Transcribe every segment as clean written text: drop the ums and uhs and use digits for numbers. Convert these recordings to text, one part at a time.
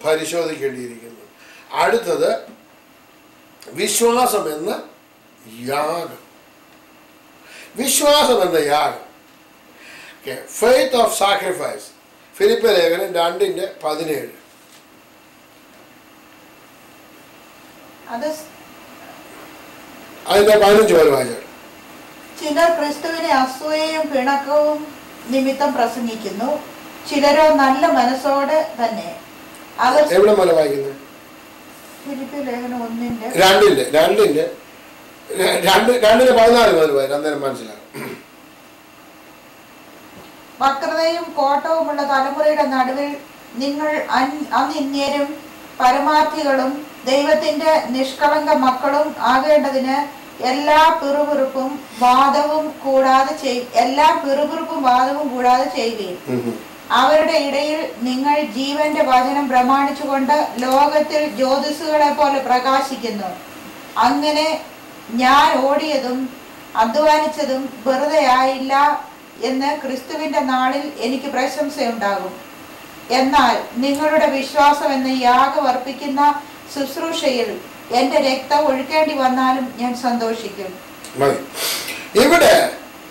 പരിശോധിക്കേണ്ടിയിരിക്കുന്നു. അടുത്തത് വിശ്വാസം എന്ന യാഗം. വിശ്വാസം എന്ന യാഗം. Faith of sacrifice. ഫിലിപ്പിയ ലേഖനം 2:17. അതിന്റെ 15 വരെ വായിച്ചു. ചിലർ ക്രിസ്തുവിനെ അസൂയയും പിണക്കവും നിമിത്തം പ്രസംഗിക്കുന്നു, ചിലരോ നല്ല മനസ്സോടെ തന്നെ. അവർ എവിടെ മല വായിക്കുന്നത്? ഫിലിപ്പിയ ലേഖനം 2:14 മുതൽ വായിക്കും. അന്നേരം മനസ്സിലാകും. വക്രതയും കോട്ടവുമുള്ള തലമുറയുടെ നടുവിൽ നിങ്ങൾ അനിന്യരും പരമാർത്ഥികളും ദൈവത്തിന്റെ നിഷ്കളങ്ക മക്കളും ആകേണ്ടതിന് എല്ലാ പിറുപിറുപ്പും വാദവും കൂടാതെ ചെയ്യുകയും അവരുടെ ഇടയിൽ നിങ്ങൾ ജീവന്റെ വചനം പ്രമാണിച്ചുകൊണ്ട് ലോകത്തിൽ ജ്യോതിസുകളെ പോലെ പ്രകാശിക്കുന്നു. അങ്ങനെ ഞാൻ ഓടിയതും അധ്വാനിച്ചതും വെറുതെ ആയില്ല എന്ന് ക്രിസ്തുവിന്റെ നാളിൽ എനിക്ക് പ്രശംസയുണ്ടാകും. എന്നാൽ നിങ്ങളുടെ വിശ്വാസം എന്ന യാഗം അർപ്പിക്കുന്ന ശുശ്രൂഷയിൽ എന്റെ രക്തം ഒഴുക്കേണ്ടി വന്നാലും ഞാൻ സന്തോഷിക്കും. ഇവിടെ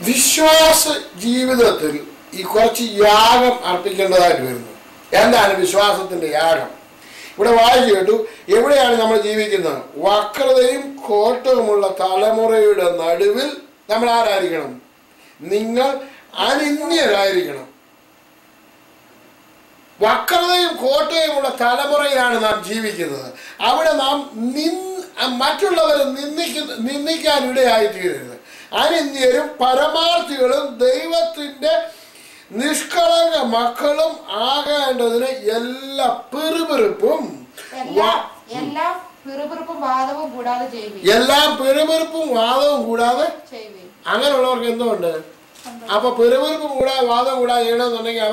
വിശ്വാസ ജീവിതത്തിൽ ഈ കുറച്ച് യാഗം അർപ്പിക്കേണ്ടതായിട്ട് വരുന്നു. എന്താണ് വിശ്വാസത്തിന്റെ യാഗം? ഇവിടെ വായിച്ചു കേട്ടു. എവിടെയാണ് നമ്മൾ ജീവിക്കുന്നത്? വക്രതയും കോട്ടവുമുള്ള തലമുറയുടെ നടുവിൽ നമ്മൾ ആരായിരിക്കണം? നിങ്ങൾ അനിന്യരായിരിക്കണം. വക്രതയും കോട്ടയുമുള്ള തലമുറയിലാണ് നാം ജീവിക്കുന്നത്. അവിടെ നാം മറ്റുള്ളവരെ നിന്ദിക്കാൻ ഇടയായിത്തീരരുത്. അനിന്യരും പരമാർത്ഥികളും ദൈവത്തിന്റെ നിഷ്കളങ്ക മക്കളും ആകേണ്ടതിന് എല്ലാ പിറുപിറുപ്പും വാദവും കൂടാതെ അങ്ങനെയുള്ളവർക്ക് എന്തുകൊണ്ട്? അപ്പൊ പിറുപിറുപ്പും കൂടാതെ വാദം കൂടാതെ ചെയ്യണമെന്നുണ്ടെങ്കിൽ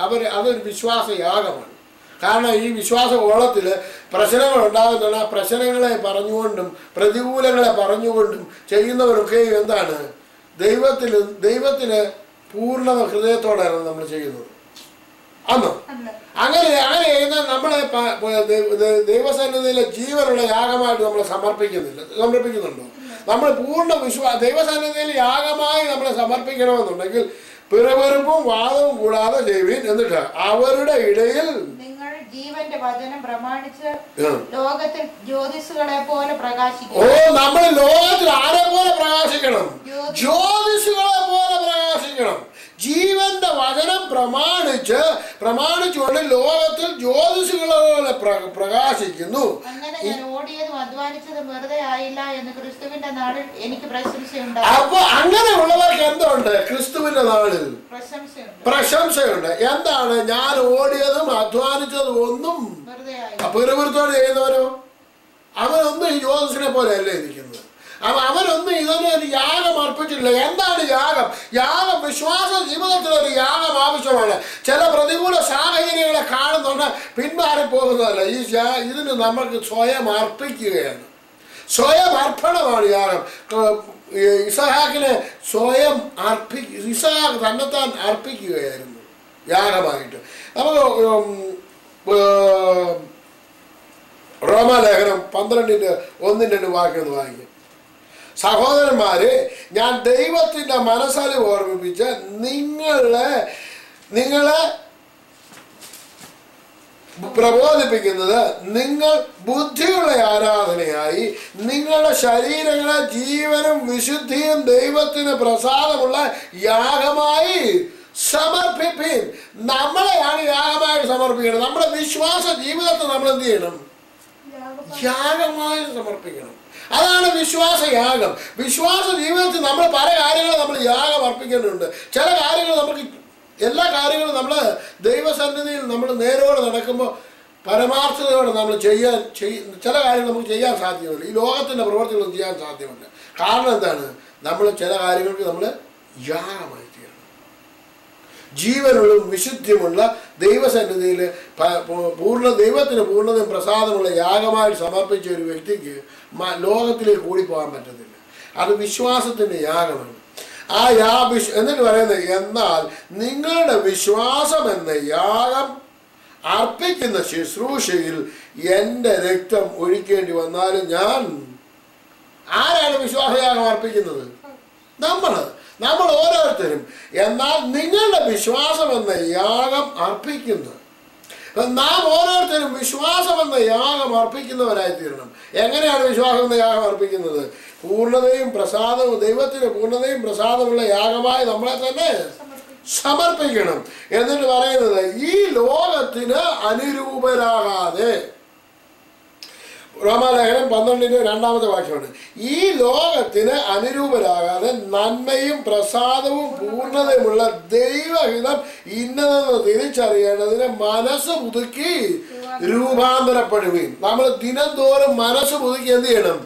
അതൊരു വിശ്വാസ യാഗമാണ്. കാരണം ഈ വിശ്വാസ ഓളത്തിൽ പ്രശ്നങ്ങൾ ഉണ്ടാകുന്ന പ്രശ്നങ്ങളെ പറഞ്ഞുകൊണ്ടും പ്രതികൂലങ്ങളെ പറഞ്ഞുകൊണ്ടും ചെയ്യുന്നവരൊക്കെ എന്താണ്? ദൈവത്തിന് പൂർണ്ണ ഹൃദയത്തോടെയാണ് നമ്മൾ ചെയ്യുന്നത്. അന്നോ അങ്ങനെ ചെയ്യുന്ന നമ്മളെ ദൈവസന്നിധിയിലെ ജീവനുള്ള യാഗമായിട്ട് നമ്മൾ സമർപ്പിക്കുന്നുണ്ടോ? നമ്മൾ പൂർണ്ണ ദൈവസന്നിധിയിൽ യാഗമായി നമ്മളെ സമർപ്പിക്കണമെന്നുണ്ടെങ്കിൽ പിറുപിറുപ്പും വാദവും കൂടാതെ ചെയ്യുവിൻ. എന്നിട്ട് അവരുടെ ഇടയിൽ നിങ്ങൾ ജീവന്റെ വചനം പ്രമാണിച്ച് ലോകത്തിൽ ജ്യോതിസുകളെ പോലെ പ്രകാശിക്കണം. നമ്മൾ ലോകത്തിൽ ആരെ പോലെ പ്രകാശിക്കണം? ജ്യോതിസുകളെ പോലെ പ്രകാശിക്കണം. ജീവന്റെ വചനം പ്രമാണിച്ചുകൊണ്ട് ലോകത്തിൽ ജ്യോതിസുകളെ പോലെ പ്രകാശിക്കുന്നു. അപ്പൊ അങ്ങനെയുള്ളവർക്ക് എന്തുണ്ട്? ക്രിസ്തുവിന്റെ നാളിൽ പ്രശംസയുണ്ട്. എന്താണ്? ഞാൻ ഓടിയതും അധ്വാനിച്ചതും ഒന്നും പിറുപിറുത്തോടെ ചെയ്യുന്നവരോ അവനൊന്നും ഈ ജ്യോതിസിനെ പോലെ അല്ലേ ഇരിക്കുന്നത്. അവനൊന്നും ഇതൊരു യാഗം അർപ്പിച്ചിട്ടില്ല. എന്താണ് യാഗം? വിശ്വാസ ജീവിതത്തിൽ ഒരു യാഗം ആവശ്യമാണ്. ചില പ്രതികൂല സാഹചര്യങ്ങളെ കാണുന്നുണ്ട്, പിന്മാറിപ്പോകുന്നതല്ല. ഇതിന് നമുക്ക് സ്വയം അർപ്പിക്കുകയാണ്. സ്വയം അർപ്പണമാണ് യാഗം. ഇസഹാക്കിനെ ഇസഹാക്ക് തന്നെത്താൻ അർപ്പിക്കുകയായിരുന്നു യാഗമായിട്ട്. നമുക്ക് റോമാലേഖനം 12:1-2 വാക്യം വായിക്കും. സഹോദരന്മാരെ, ഞാൻ ദൈവത്തിന്റെ മനസ്സലിവ് ഓർമ്മിപ്പിച്ച് നിങ്ങളെ പ്രബോധിപ്പിക്കുന്നത്, നിങ്ങൾ ബുദ്ധിയുള്ള ആരാധനയായി നിങ്ങളുടെ ശരീരങ്ങളെ ജീവനും വിശുദ്ധിയും ദൈവത്തിന് പ്രസാദമുള്ള യാഗമായി സമർപ്പിപ്പിൻ. നമ്മളെയാണ് യാഗമായിട്ട് സമർപ്പിക്കണം. നമ്മുടെ വിശ്വാസ ജീവിതത്തെ നമ്മൾ എന്ത് ചെയ്യണം? യാഗമായി സമർപ്പിക്കണം. അതാണ് വിശ്വാസയാഗം. വിശ്വാസ ജീവിതത്തിൽ നമ്മൾ പല കാര്യങ്ങളും നമ്മൾ യാഗം അർപ്പിക്കേണ്ടതുണ്ട്. ചില കാര്യങ്ങൾ നമുക്ക് എല്ലാ കാര്യങ്ങളും നമ്മൾ ദൈവസന്നിധിയിൽ നമ്മൾ നേരോടെ നടക്കുമ്പോൾ പരമാർത്ഥതയോടെ നമ്മൾ ചില കാര്യങ്ങൾ നമുക്ക് ചെയ്യാൻ സാധ്യമല്ല. ഈ ലോകത്തിൻ്റെ പ്രവർത്തികളൊന്നും ചെയ്യാൻ സാധ്യമല്ല. കാരണം എന്താണ്? നമ്മൾ ചില കാര്യങ്ങൾക്ക് നമ്മൾ യാഗമായി തീരണം. ജീവനുള്ള വിശുദ്ധിയുമുള്ള ദൈവസന്നിധിയിൽ ദൈവത്തിന് പൂർണ്ണതയും പ്രസാദമുള്ള യാഗമായി സമർപ്പിച്ച ഒരു വ്യക്തിക്ക് ലോകത്തിലേക്ക് കൂടിപ്പോകാൻ പറ്റത്തില്ല. അത് വിശ്വാസത്തിൻ്റെ യാഗമാണ്. എന്നിട്ട് പറയുന്നത്, എന്നാൽ നിങ്ങളുടെ വിശ്വാസം എന്ന യാഗം അർപ്പിക്കുന്ന ശുശ്രൂഷയിൽ എൻ്റെ രക്തം ഒഴിക്കേണ്ടി വന്നാലും ഞാൻ ആരാണ് വിശ്വാസയാഗം അർപ്പിക്കുന്നത്? നമ്മൾ ഓരോരുത്തരും. എന്നാൽ നിങ്ങളുടെ വിശ്വാസം എന്ന യാഗം അർപ്പിക്കുന്നത്, നാം ഓരോരുത്തരും വിശ്വാസം എന്ന യാഗം അർപ്പിക്കുന്നവരായി തീരണം. എങ്ങനെയാണ് വിശ്വാസം എന്ന യാഗം അർപ്പിക്കുന്നത്? പൂർണ്ണതയും പ്രസാദവും, ദൈവത്തിന് പൂർണ്ണതയും പ്രസാദമുള്ള യാഗമായി നമ്മളെ തന്നെ സമർപ്പിക്കണം. എന്നിട്ട് പറയുന്നത് ഈ ലോകത്തിന് അനുരൂപരാകാതെ, റോമാലേഖനം 12:2 വാക്യമാണ്. ഈ ലോകത്തിന് അനുരൂപരാകാതെ നന്മയും പ്രസാദവും പൂർണ്ണതയുമുള്ള ദൈവഹിതം ഇന്നതെന്ന് തിരിച്ചറിയേണ്ടതിന് മനസ്സ് പുതുക്കി രൂപാന്തരപ്പെടുകയും. നമ്മൾ ദിനംതോറും മനസ്സ് പുതുക്കി എന്ത് ചെയ്യണം?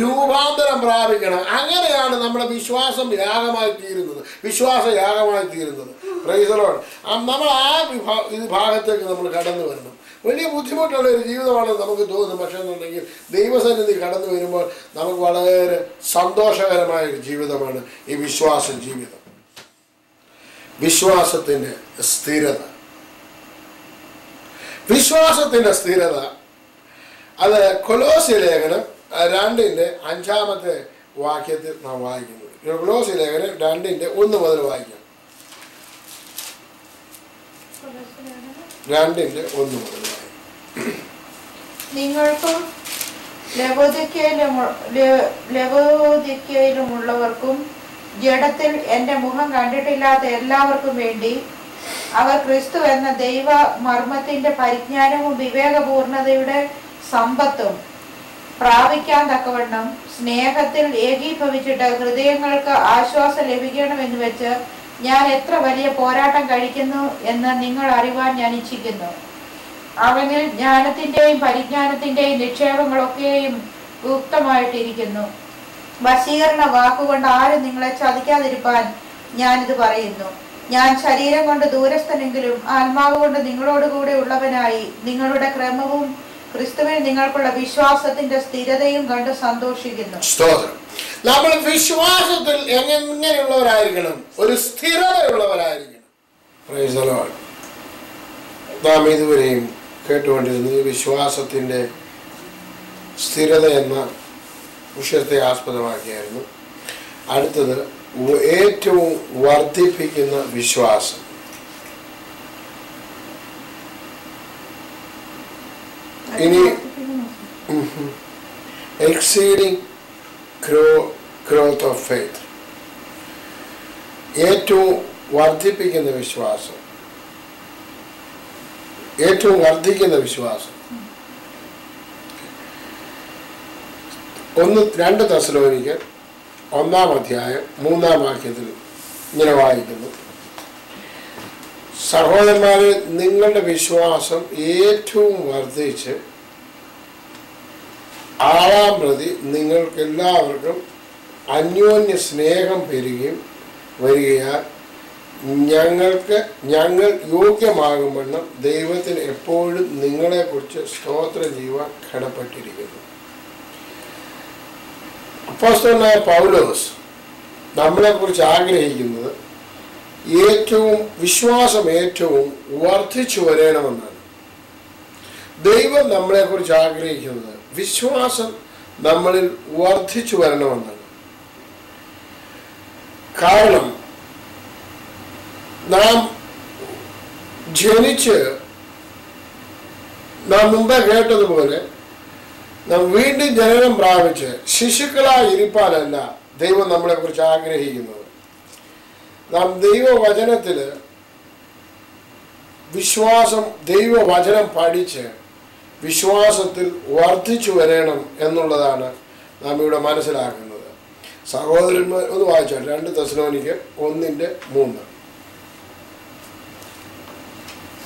രൂപാന്തരം പ്രാപിക്കണം. അങ്ങനെയാണ് നമ്മുടെ വിശ്വാസം യാഗമായി തീരുന്നത്, വിശ്വാസയാഗമായി തീരുന്നത്. Praise the Lord. നമ്മൾ ആ വിഭാഗത്തേക്ക് നമ്മൾ കടന്നു വരണം. വലിയ ബുദ്ധിമുട്ടുള്ള ഒരു ജീവിതമാണെന്ന് നമുക്ക് തോന്നും. പക്ഷേ എന്നുണ്ടെങ്കിൽ ദൈവസന്നിധി കടന്നു വരുമ്പോൾ നമുക്ക് വളരെ സന്തോഷകരമായ ഒരു ജീവിതമാണ് ഈ വിശ്വാസ ജീവിതം. വിശ്വാസത്തിൻ്റെ സ്ഥിരത, വിശ്വാസത്തിൻ്റെ സ്ഥിരത അത് കൊലോസ്യ ലേഖനം 2:5 വാക്യത്തിൽ നാം വായിക്കുന്നത്. കൊലോസ്യ ലേഖനം 2:1 മുതൽ വായിക്കാം. 2:1 മുതൽ. നിങ്ങൾക്കും ലവോദിക്കയിലുമുള്ളവർക്കും ജഡത്തിൽ എൻ്റെ മുഖം കണ്ടിട്ടില്ലാത്ത എല്ലാവർക്കും വേണ്ടി അവർ ക്രിസ്തു എന്ന ദൈവ മർമ്മത്തിന്റെ പരിജ്ഞാനവും വിവേകപൂർണതയുടെ സമ്പത്തും പ്രാപിക്കാൻ തക്കവണ്ണം സ്നേഹത്തിൽ ഏകീഭവിച്ചിട്ട് ഹൃദയങ്ങൾക്ക് ആശ്വാസം ലഭിക്കണമെന്ന് വെച്ച് ഞാൻ എത്ര വലിയ പോരാട്ടം കഴിക്കുന്നു എന്ന് നിങ്ങൾ അറിവാൻ ഞാൻ ഇച്ഛിക്കുന്നു. അവനിൽ ജ്ഞാനത്തിന്റെയും പരിജ്ഞാനത്തിന്റെയും നിക്ഷേപങ്ങളൊക്കെയും ഗുപ്തമായിട്ടിരിക്കുന്നു. വശീകരണ വാക്കുകൊണ്ട് ആരും നിങ്ങളെ ചതിക്കാതിരിപ്പാൻ ഞാനിത് പറയുന്നു. ഞാൻ ശരീരം കൊണ്ട് ദൂരസ്ഥനെങ്കിലും ആത്മാവ് കൊണ്ട് നിങ്ങളോടുകൂടെ ഉള്ളവനായി നിങ്ങളുടെ ക്രമവും ക്രിസ്തുവിൽ നിങ്ങൾക്കുള്ള വിശ്വാസത്തിന്റെ സ്ഥിരതയും കണ്ട് സന്തോഷിക്കുന്നു. നമ്മൾ വിശ്വാസത്തിൽ എങ്ങനെയുള്ളവരായിരിക്കണം? ഒരു സ്ഥിരതയുള്ളവരായിരിക്കണം. Praise the Lord. നാം ഇതുവരെയും കേട്ടുകൊണ്ടിരുന്നത് വിശ്വാസത്തിൻ്റെ സ്ഥിരത എന്ന വിഷയത്തെ ആസ്പദമാക്കിയായിരുന്നു. അടുത്തത് ഏറ്റവും വർദ്ധിപ്പിക്കുന്ന വിശ്വാസം. ഇനി എക്സീഡിങ് ഗ്രോത്ത് ഓഫ് ഫെയ്ത്ത്, ഏറ്റവും വർദ്ധിപ്പിക്കുന്ന വിശ്വാസം, ഏറ്റവും വർദ്ധിക്കുന്ന വിശ്വാസം. 2 തെസ്സലോനിക്കർ 1-3 വാക്യത്തിൽ ഇങ്ങനെ വായിക്കുന്നു: സഹോദരന്മാരെ, നിങ്ങളുടെ വിശ്വാസം ഏറ്റവും വർദ്ധിച്ച് ആളാം പ്രതി നിങ്ങൾക്ക് എല്ലാവർക്കും അന്യോന്യ സ്നേഹം പെരുകയും വരികയാൽ ഞങ്ങൾ യോഗ്യമാകുമെന്ന് ദൈവത്തിന് എപ്പോഴും നിങ്ങളെക്കുറിച്ച് സ്തോത്രം ചെയ്യുവാൻ കടപ്പെട്ടിരിക്കുന്നു. അപ്പോസ്തലനായ പൗലോസ് നമ്മളെക്കുറിച്ച് ആഗ്രഹിക്കുന്നത് വിശ്വാസം ഏറ്റവും വർദ്ധിച്ചു വരണമെന്നാണ്. ദൈവം നമ്മളെക്കുറിച്ച് ആഗ്രഹിക്കുന്നത് വിശ്വാസം നമ്മളിൽ വർദ്ധിച്ചു വരണമെന്നാണ്. കാരണം നാം ജനിച്ച് നാം മുമ്പേ കേട്ടതുപോലെ നാം വീണ്ടും ജനനം പ്രാപിച്ച് ശിശുക്കളായി ഇരിപ്പാനല്ല ദൈവം നമ്മളെക്കുറിച്ച് ആഗ്രഹിക്കുന്നത്. നാം ദൈവവചനത്തിൽ വിശ്വാസം, ദൈവവചനം പഠിച്ച് വിശ്വാസത്തിൽ വർദ്ധിച്ചു വരണം എന്നുള്ളതാണ് നാം ഇവിടെ മനസ്സിലാക്കുന്നത്. സഹോദരന്മാർ ഒന്ന് വായിച്ചാൽ 2 തെസ്സലോനിക്കർ 1:3.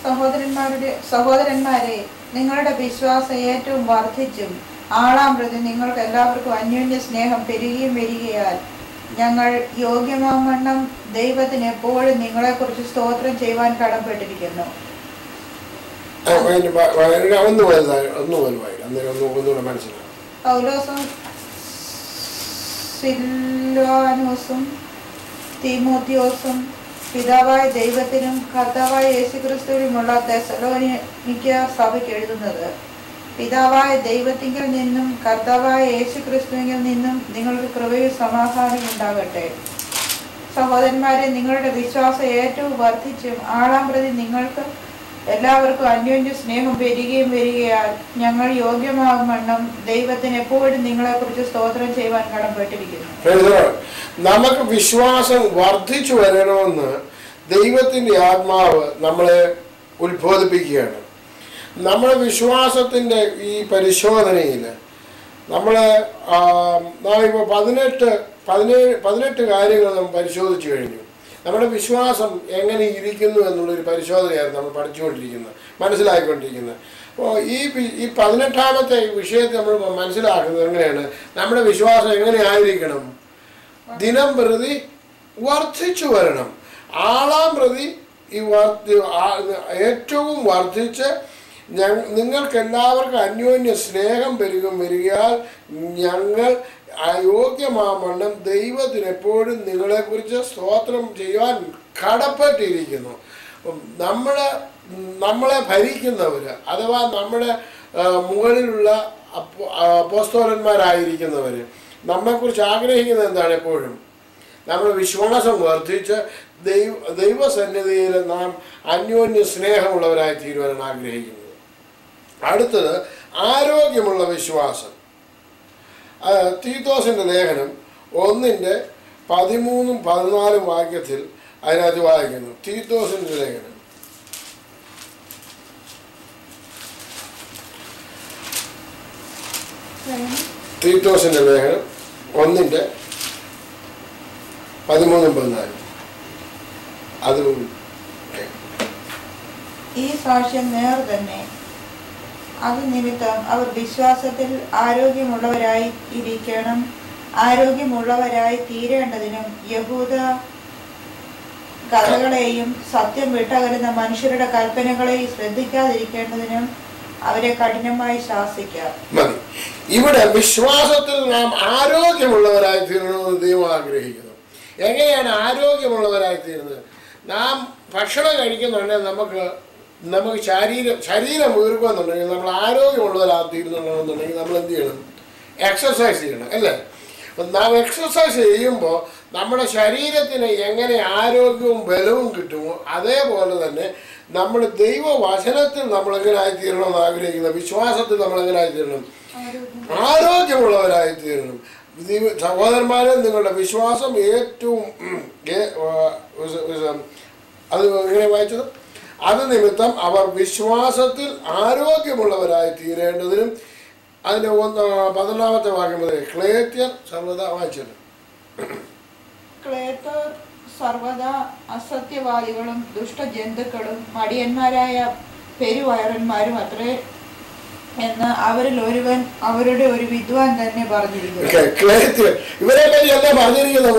സഹോദരന്മാരെ, നിങ്ങളുടെ വിശ്വാസം ഏറ്റവും വർദ്ധിച്ചും ആളാം പ്രതി നിങ്ങൾക്ക് എല്ലാവർക്കും അന്യോന്യ സ്നേഹം പെരുകിയും വരികയാൽ ഞങ്ങൾ യോഗ്യമാവണ്ണം ദൈവത്തിന് എപ്പോഴും നിങ്ങളെക്കുറിച്ച് സ്തോത്രം ചെയ്യുവാൻ കടപ്പെട്ടിരിക്കുന്നു. പൗലോസും സിൽവാനോസും തീമോത്തിയോസും പിതാവായ ദൈവത്തിനും കർത്താവായ യേശുക്രിസ്തുവിനുമുള്ള തെസ്സലോനിക്ക സഭയ്ക്ക് എഴുതുന്നത്. പിതാവായ ദൈവത്തിങ്കിൽ നിന്നും കർത്താവായ യേശുക്രിസ്തുവിൽ നിന്നും നിങ്ങൾക്ക് കൃപയും സമാധാനം ഉണ്ടാകട്ടെ. സഹോദരന്മാരെ, നിങ്ങളുടെ വിശ്വാസം ഏറ്റവും വർദ്ധിച്ചും ആളാം പ്രതി നിങ്ങൾക്ക് എല്ലാവർക്കും അന്യോന്യ സ്നേഹം വരികയാൽ ഞങ്ങൾ യോഗ്യമാകും വണ്ണം ദൈവത്തിന് എപ്പോഴും നിങ്ങളെക്കുറിച്ച് സ്തോത്രം ചെയ്യുവാൻ കടപ്പെട്ടിരിക്കുന്നു. നമുക്ക് വിശ്വാസം വർദ്ധിച്ചു വരണമെന്ന് ദൈവത്തിന്റെ ആത്മാവ് നമ്മളെ ഉത്ബോധിപ്പിക്കുകയാണ്. നമ്മുടെ വിശ്വാസത്തിന്റെ ഈ പരിശോധനയിൽ നാം ഇപ്പോൾ 18 കാര്യങ്ങൾ നമ്മൾ പരിശോധിച്ചു കഴിഞ്ഞു. നമ്മുടെ വിശ്വാസം എങ്ങനെ ഇരിക്കുന്നു എന്നുള്ളൊരു പരിശോധനയായിരുന്നു നമ്മൾ പഠിച്ചുകൊണ്ടിരിക്കുന്നത്, മനസ്സിലാക്കിക്കൊണ്ടിരിക്കുന്നത്. അപ്പോൾ ഈ 18ാമത്തെ വിഷയത്തെ നമ്മൾ മനസ്സിലാക്കുന്നത് എങ്ങനെയാണ്? നമ്മുടെ വിശ്വാസം എങ്ങനെ ആയിരിക്കണം? ദിനം പ്രതി വർദ്ധിച്ചു വരണം. ആളാം പ്രതി ഏറ്റവും വർദ്ധിച്ച് നിങ്ങൾക്കെല്ലാവർക്കും അന്യോന്യ സ്നേഹം വരികയാൽ ഞങ്ങൾ അയോഗ്യമാവണ്ണം ദൈവത്തിന് എപ്പോഴും നിങ്ങളെക്കുറിച്ച് സ്തോത്രം ചെയ്യുവാൻ കടപ്പെട്ടിരിക്കുന്നു. നമ്മളെ ഭരിക്കുന്നവർ അഥവാ നമ്മുടെ മുകളിലുള്ള അപ്പോസ്തലന്മാരായിരിക്കുന്നവർ നമ്മെക്കുറിച്ച് ആഗ്രഹിക്കുന്നത് എന്താണ്? എപ്പോഴും നമ്മുടെ വിശ്വാസം വർദ്ധിച്ച് ദൈവസന്നിധിയിൽ നാം അന്യോന്യ സ്നേഹമുള്ളവരായി തീരുവാനാണ് ആഗ്രഹിക്കുന്നത്. അടുത്തത് ആരോഗ്യമുള്ള വിശ്വാസം. തീത്തോസിൻ്റെ ലേഖനം 1:13-14 വാക്യത്തിൽ അതിനകത്ത് വായിക്കുന്നു. തീത്തോസിൻ്റെ ലേഖനം തീത്തോസിൻ്റെ ലേഖനം 1:13-14 അത് ഈ സാക്ഷ്യം നേർ തന്നെ. അത് നിമിത്തം അവർ വിശ്വാസത്തിൽ ആരോഗ്യമുള്ളവരായി തീരേണ്ടതിനും യഹൂദ കഥകളെയും സത്യം വിട്ടകലുന്ന മനുഷ്യരുടെ കൽപ്പനകളെയും ശ്രദ്ധിക്കാതിരിക്കേണ്ടതിനും അവരെ കഠിനമായി ശാസിക്കാം. മതി. ഇവിടെ വിശ്വാസത്തിൽ നാം ആരോഗ്യമുള്ളവരായി തീരണമെന്ന് ദൈവം ആഗ്രഹിക്കുന്നു. എങ്ങനെയാണ് ആരോഗ്യമുള്ളവരായി തീരുന്നത്? നാം ഭക്ഷണം കഴിക്കുന്നുണ്ടെങ്കിൽ നമുക്ക് ശരീരം വീർക്കുമെന്നുണ്ടെങ്കിൽ നമ്മൾ ആരോഗ്യമുള്ളവരായി തീരുന്നുണ്ടെന്നുണ്ടെങ്കിൽ നമ്മൾ എന്ത് ചെയ്യണം? എക്സസൈസ് ചെയ്യണം, അല്ലേ? നാം എക്സസൈസ് ചെയ്യുമ്പോൾ നമ്മുടെ ശരീരത്തിന് എങ്ങനെ ആരോഗ്യവും ബലവും കിട്ടുമോ അതേപോലെ തന്നെ നമ്മൾ ദൈവവചനത്തിൽ നമ്മൾ എങ്ങനെ ആയിത്തീരണമെന്ന് ആഗ്രഹിക്കുന്ന വിശ്വാസത്തിൽ നമ്മൾ എങ്ങനെ ആയിത്തീരണം? ആരോഗ്യമുള്ളവരായിത്തീരണം. സഹോദരന്മാരെ, നിങ്ങളുടെ വിശ്വാസം ഏറ്റവും അത് എങ്ങനെ വായിച്ചത്? അത് നിമിത്തം അവർ വിശ്വാസത്തിൽ ആരോഗ്യമുള്ളവരായി തീരേണ്ടതിനും അതിൻ്റെ 11ാമത്തെ വാക്യം മുതൽ ക്ലേത്യർ സർവ്വത വായിച്ചത്. ക്ലേത്യർ സർവ്വതാ അസത്യവാദികളും ദുഷ്ടജന്തുക്കളും മടിയന്മാരായ പെരുവയറന്മാരും അത്രേ എന്ന് അവരിൽ ഒരുവൻ അവരുടെ ഒരു വിദ്വാൻ തന്നെ പറഞ്ഞിരിക്കുന്നു. ഇവരെ പറ്റി എന്താ പറഞ്ഞിരിക്കുന്നത്?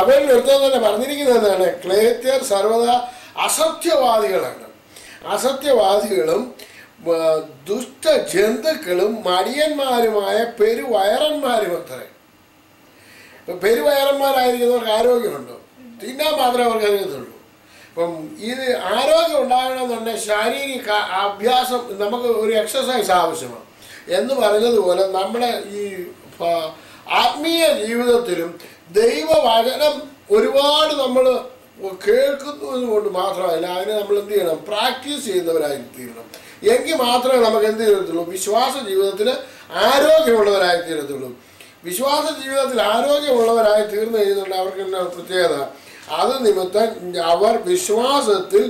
അവരിൽ ഒരുത്തൻ തന്നെ പറഞ്ഞിരിക്കുന്നത് എന്താണ്? ക്ലേത്യർ സർവ്വതാ അസത്യവാദികളാണ്. അസത്യവാദികളും ദുഷ്ടജന്തുക്കളും മടിയന്മാരുമായ പെരുവയറന്മാരും അത്രേ. പെരുവയറന്മാരായിരിക്കുന്നവർക്ക് ആരോഗ്യമുണ്ടോ? തിന്നാൻ മാത്രമേ അവർക്ക് അറിയത്തുള്ളൂ. അപ്പം ഇത് ആരോഗ്യം ഉണ്ടാകണമെന്നുണ്ടെങ്കിൽ ശാരീരിക അഭ്യാസം, നമുക്ക് ഒരു എക്സസൈസ് ആവശ്യമാണ്. എന്ന് പറഞ്ഞതുപോലെ നമ്മുടെ ഈ ആത്മീയ ജീവിതത്തിലും ദൈവവചനം ഒരുപാട് നമ്മൾ കേൾക്കുന്നത് കൊണ്ട് മാത്രമല്ല, അതിനെ നമ്മൾ എന്ത് ചെയ്യണം? പ്രാക്ടീസ് ചെയ്യുന്നവരായി തീരണം. എങ്കിൽ മാത്രമേ നമുക്ക് എന്ത് ചെയ്യത്തുള്ളൂ? വിശ്വാസ ജീവിതത്തിൽ ആരോഗ്യമുള്ളവരായി തീരത്തുള്ളൂ. വിശ്വാസ ജീവിതത്തിൽ ആരോഗ്യമുള്ളവരായി തീർന്നു കഴിഞ്ഞിട്ടുണ്ട് അവർക്ക് എന്നാ പ്രത്യേകത? അത് നിമിത്തം അവർ വിശ്വാസത്തിൽ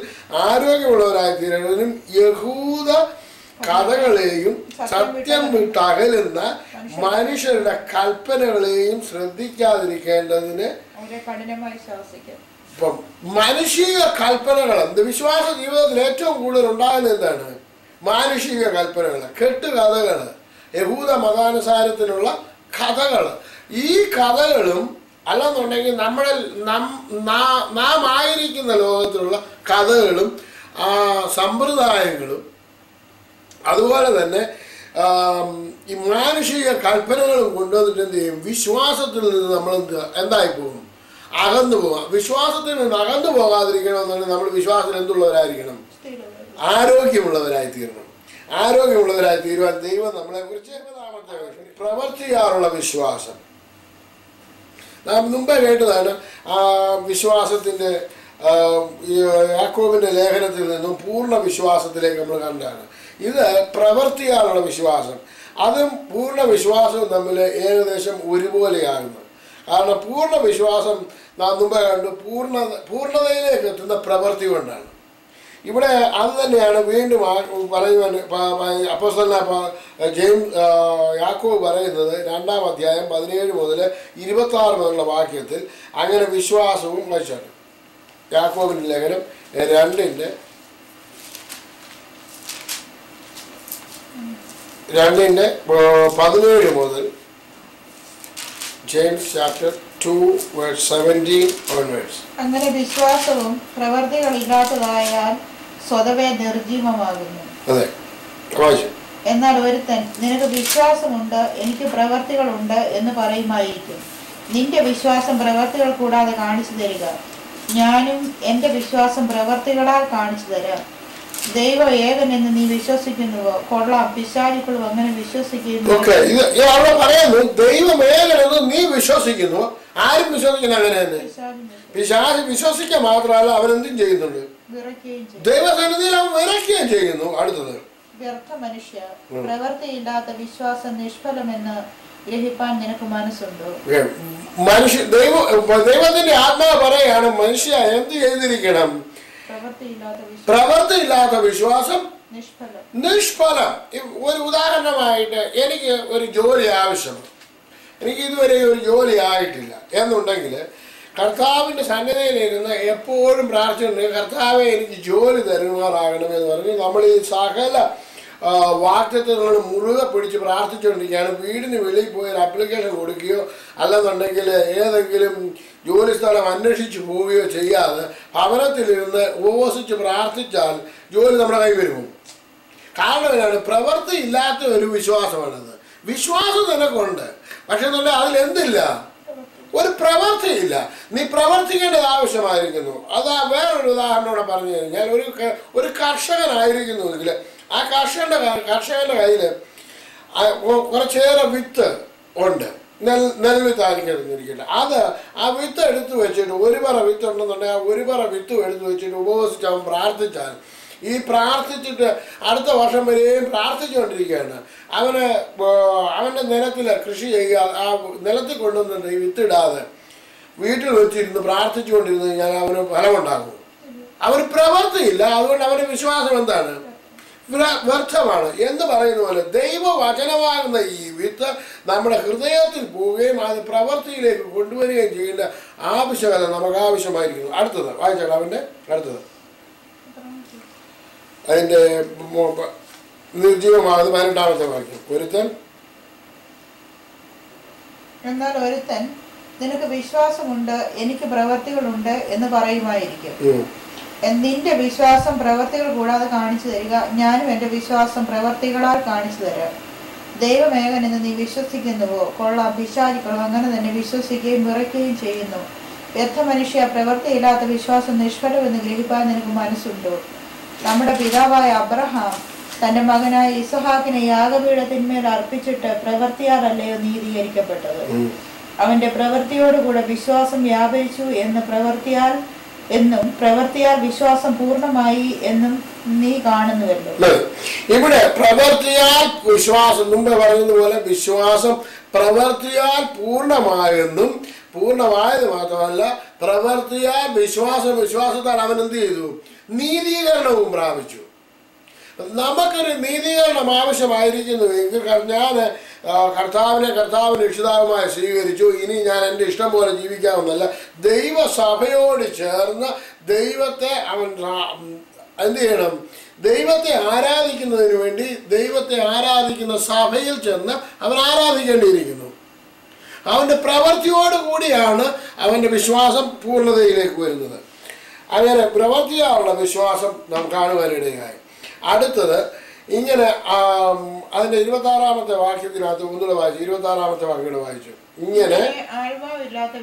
ആരോഗ്യമുള്ളവരായി തീരുന്നതിനും യഹൂദ കഥകളെയും സത്യം വിട്ടകലുന്ന മനുഷ്യരുടെ കൽപ്പനകളെയും ശ്രദ്ധിക്കാതിരിക്കേണ്ടതിന് ഇപ്പം മാനുഷിക കൽപ്പനകൾ വിശ്വാസ ജീവിതത്തിൽ ഏറ്റവും കൂടുതൽ ഉണ്ടാകുന്നത് എന്താണ്? മാനുഷിക കൽപ്പനകൾ, കെട്ടുകഥകൾ, യഹൂദ മതാനുസാരത്തിനുള്ള കഥകൾ. ഈ കഥകളും അല്ലെന്നുണ്ടെങ്കിൽ നാം ആയിരിക്കുന്ന ലോകത്തിലുള്ള കഥകളും സമ്പ്രദായങ്ങളും അതുപോലെ തന്നെ ഈ മാനുഷിക കൽപ്പനകളും കൊണ്ടുവന്നിട്ട് എന്ത് ചെയ്യും? വിശ്വാസത്തിൽ നിന്ന് നമ്മൾ എന്തായി പോകും? അകന്നു പോകാം. വിശ്വാസത്തിൽ നിന്ന് അകന്നു പോകാതിരിക്കണമെന്നുണ്ടെങ്കിൽ നമ്മൾ വിശ്വാസത്തിൽ എന്തുള്ളവരായിരിക്കണം? ആരോഗ്യമുള്ളവരായി തീരണം. ആരോഗ്യമുള്ളവരായി തീരുവാൻ ദൈവം നമ്മളെ കുറിച്ച് പ്രവർത്തിയാറുള്ള വിശ്വാസം. നാം മുമ്പേ കേട്ടതാണ്. ആ വിശ്വാസത്തിൻ്റെ യാക്കോബിൻ്റെ ലേഖനത്തിൽ നിന്നും പൂർണ്ണ വിശ്വാസത്തിലേക്ക് നമ്മൾ കണ്ടാണ്. ഇത് പ്രവർത്തിയാറുള്ള വിശ്വാസം. അതും പൂർണ്ണ വിശ്വാസവും തമ്മിൽ ഏകദേശം ഒരുപോലെയാകുന്നു. കാരണം പൂർണ്ണ വിശ്വാസം നാം മുമ്പേ കണ്ടു പൂർണ്ണതയിലേക്ക് എത്തുന്ന പ്രവൃത്തി കൊണ്ടാണ്. ഇവിടെ അത് തന്നെയാണ് വീണ്ടും പറയുവാൻ അപ്പോസ്തലനായ യാക്കോബ് പറയുന്നത് 2-ാം അധ്യായം 17 മുതൽ 26 മുതലുള്ള വാക്യത്തിൽ. അങ്ങനെ വിശ്വാസവും വച്ചാണ്. യാക്കോബിൻ്റെ ലേഖനം 2:17 മുതൽ ജെയിംസ് ചാപ്റ്റർ 2:17 onwards. അങ്ങനെ വിശ്വാസവും പ്രവർത്തികളില്ലാത്തതായാൽ സ്വതവേ നിർജീവമാകുന്നു. അതെ. എന്നാൽ ഒരുത്തൻ നിനക്ക് വിശ്വാസമുണ്ട്, എനിക്ക് പ്രവർത്തികളുണ്ട് എന്ന് പറയുമായിരിക്കും. നിന്റെ വിശ്വാസം പ്രവർത്തികൾ കൂടാതെ കാണിച്ചു തരിക, ഞാനും എൻ്റെ വിശ്വാസം പ്രവർത്തികളാൽ കാണിച്ചു തരാം. ദൈവം ഏകനെന്ന് നീ വിശ്വസിക്കുന്നുവോ? കൊള്ളാം, പിശാചുക്കളും അങ്ങനെ വിശ്വസിക്കുന്നു. ദൈവം ഏകനെന്ന് നീ വിശ്വസിക്കുന്നു. ആരും വിശ്വസിക്കുന്ന അങ്ങനെ തന്നെ. പിശാച് വിശ്വസിക്കുക മാത്രമല്ല, അവനെന്തും ചെയ്യുന്നുണ്ട്. ദൈവസന്നിധിയിൽ അവൻ വിറയ്ക്കുകയും ചെയ്യുന്നു. അടുത്തത്, വ്യർത്ഥ മനുഷ്യ, പ്രവൃത്തിയില്ലാത്ത വിശ്വാസം നിഷ്ഫലമെന്ന് ഗ്രഹിപ്പാൻ നിനക്ക് മനസ്സുണ്ടോ? ദൈവത്തിന്റെ ആത്മാവ് പറയാണ്, മനുഷ്യ എന്ത് ചെയ്തിരിക്കണം? പ്രവൃത്തിയില്ലാത്ത വിശ്വാസം നിഷ്ഫലം. ഒരു ഉദാഹരണമായിട്ട്, എനിക്ക് ഒരു ജോലി ആവശ്യമാണ്. എനിക്ക് ഇതുവരെ ഒരു ജോലി ആയിട്ടില്ല എന്നുണ്ടെങ്കിൽ കർത്താവിൻ്റെ സന്നിധിയിലിരുന്ന് എപ്പോഴും പ്രാർത്ഥിച്ചിട്ടുണ്ടെങ്കിൽ കർത്താവെ എനിക്ക് ജോലി തരുമാറാകണമെന്ന് പറഞ്ഞ് നമ്മൾ ഈ സകല വാക്തത്വങ്ങൾ മുറുകെ പിടിച്ച് പ്രാർത്ഥിച്ചുകൊണ്ടിരിക്കുകയാണ്. വീടിന് വെളിയിൽ പോയി ഒരു ആപ്ലിക്കേഷൻ കൊടുക്കുകയോ അല്ലെന്നുണ്ടെങ്കിൽ ഏതെങ്കിലും ജോലി സ്ഥലം അന്വേഷിച്ച് പോവുകയോ ചെയ്യാതെ ഭവനത്തിലിരുന്ന് ഉപവസിച്ച് പ്രാർത്ഥിച്ചാൽ ജോലി നമ്മുടെ കൈവരുമോ? കാരണം എന്താണ്? പ്രവൃത്തി ഇല്ലാത്ത ഒരു വിശ്വാസമാണത്. വിശ്വാസം നിനക്കുണ്ട്, പക്ഷെ അതിലെന്തില്ല? ഒരു പ്രവൃത്തിയില്ല. നീ പ്രവർത്തിക്കേണ്ടത് ആവശ്യമായിരിക്കുന്നു. അതാ വേറൊരു ഉദാഹരണം ഇവിടെ പറഞ്ഞു കഴിഞ്ഞാൽ, ഒരു കർഷകനായിരിക്കുന്നുവെങ്കിൽ ആ കർഷകന്റെ കയ്യിൽ കുറച്ചേറെ വിത്ത് ഉണ്ട്. നെൽവിത്തായിരിക്കട്ടെ. അത് ആ വിത്ത് എടുത്തു വെച്ചിട്ട്, ഒരു പറ വിത്ത് ഉണ്ടെന്നുണ്ടെങ്കിൽ ആ ഒരു പറ വിത്ത് എടുത്തു വെച്ചിട്ട് ഉപവസിച്ച് അവൻ പ്രാർത്ഥിച്ചാൽ, ഈ പ്രാർത്ഥിച്ചിട്ട് അടുത്ത വർഷം വരെയും പ്രാർത്ഥിച്ചുകൊണ്ടിരിക്കുകയാണ്. അവൻ്റെ നിലത്തിൽ കൃഷി ചെയ്യുക, ആ നിലത്തിൽ കൊണ്ടുവന്നിട്ട് ഈ വിത്തിടാതെ വീട്ടിൽ വെച്ചിരുന്ന് പ്രാർത്ഥിച്ചുകൊണ്ടിരുന്ന് കഴിഞ്ഞാൽ അവന് ഫലമുണ്ടാകും. അവന് പ്രവൃത്തിയില്ല. അതുകൊണ്ട് അവൻ്റെ വിശ്വാസം എന്താണ്? വ്യർത്ഥമാണ്. എന്ന് പറയുന്ന പോലെ ദൈവവചനമാകുന്ന ഈ വിത്ത് നമ്മുടെ ഹൃദയത്തിൽ പോവുകയും അത് പ്രവൃത്തിയിലേക്ക് കൊണ്ടുവരികയും ചെയ്യേണ്ട ആവശ്യകത നമുക്ക് ആവശ്യമായിരിക്കുന്നു. അടുത്തത് വായിച്ചാൽ അവൻ്റെ അടുത്തത് അതിൻ്റെ നിർജീവമാകുന്ന 18-ാമത്തെ വാക്യം. എന്നാൽ ഒരുത്തൻ നിനക്ക് വിശ്വാസമുണ്ട്, എനിക്ക് പ്രവർത്തികളുണ്ട് എന്ന് പറയുമായിരിക്കും. നിന്റെ വിശ്വാസം പ്രവർത്തികൾ കൂടാതെ കാണിച്ചു തരിക, ഞാനും എൻ്റെ വിശ്വാസം പ്രവർത്തികളാൽ കാണിച്ചു തരാം. ദൈവമേകനെന്ന് നീ വിശ്വസിക്കുന്നുവോ? കൊള്ളാം, പിശാചുക്കളും അങ്ങനെ തന്നെ വിശ്വസിക്കുകയും വിറയ്ക്കുകയും ചെയ്യുന്നു. വ്യർത്ഥ മനുഷ്യ, പ്രവൃത്തിയില്ലാത്ത വിശ്വാസം നിഷ്ഫലമെന്ന് ഗ്രഹിപ്പാൻ നിനക്ക് മനസ്സുണ്ടോ? നമ്മുടെ പിതാവായ അബ്രഹാം തന്റെ മകനായ ഇസഹാക്കിനെ യാഗപീഠത്തിന്മേൽ അർപ്പിച്ചിട്ട് പ്രവൃത്തിയാലല്ലയോ നീതീകരിക്കപ്പെട്ടത്? അവന്റെ പ്രവൃത്തിയോടുകൂടെ വിശ്വാസം വ്യാപരിച്ചു എന്നും പ്രവൃത്തിയാൽ വിശ്വാസം പൂർണ്ണമായി എന്നും നീ കാണുന്നുവല്ലോ. ഇവിടെ പ്രവൃത്തിയാൽ വിശ്വാസം, മുമ്പ് പറയുന്നതുപോലെ വിശ്വാസം പ്രവൃത്തിയാൽ പൂർണ്ണമായെന്നും, പൂർണ്ണമായത് മാത്രമല്ല പ്രവൃത്തിയാൽ വിശ്വാസത്താൽ അവൻ എന്ത് ചെയ്തു? നീതീകരണവും പ്രാപിച്ചു. നമുക്കൊരു നീതീകരണം ആവശ്യമായിരിക്കുന്നുവെങ്കിൽ ഞാൻ കർത്താവിനെ രക്ഷിതാവുമായി സ്വീകരിച്ചു, ഇനി ഞാൻ എൻ്റെ ഇഷ്ടം പോലെ ജീവിക്കാമെന്നല്ല. ദൈവസഭയോട് ചേർന്ന് ദൈവത്തെ അവൻ എന്ത് ചെയ്യണം? ദൈവത്തെ ആരാധിക്കുന്നതിന് വേണ്ടി ദൈവത്തെ ആരാധിക്കുന്ന സഭയിൽ ചെന്ന് അവൻ ആരാധിക്കേണ്ടിയിരിക്കുന്നു. അവൻ്റെ പ്രവൃത്തിയോടുകൂടിയാണ് അവൻ്റെ വിശ്വാസം പൂർണ്ണതയിലേക്ക് വരുന്നത്. അങ്ങനെ പ്രവൃത്തിയാലുള്ള വിശ്വാസം നാം കാണുവാനിടയായി. അടുത്തത് ഇങ്ങനെ അതിന്റെ 26-ാമത്തെ വാക്യത്തിനകത്ത് ഒന്നുകൂടെ വായിച്ചു. 26-ാമത്തെ വാക്യം വായിച്ചു. ഇങ്ങനെ ആത്മാവില്ലാത്ത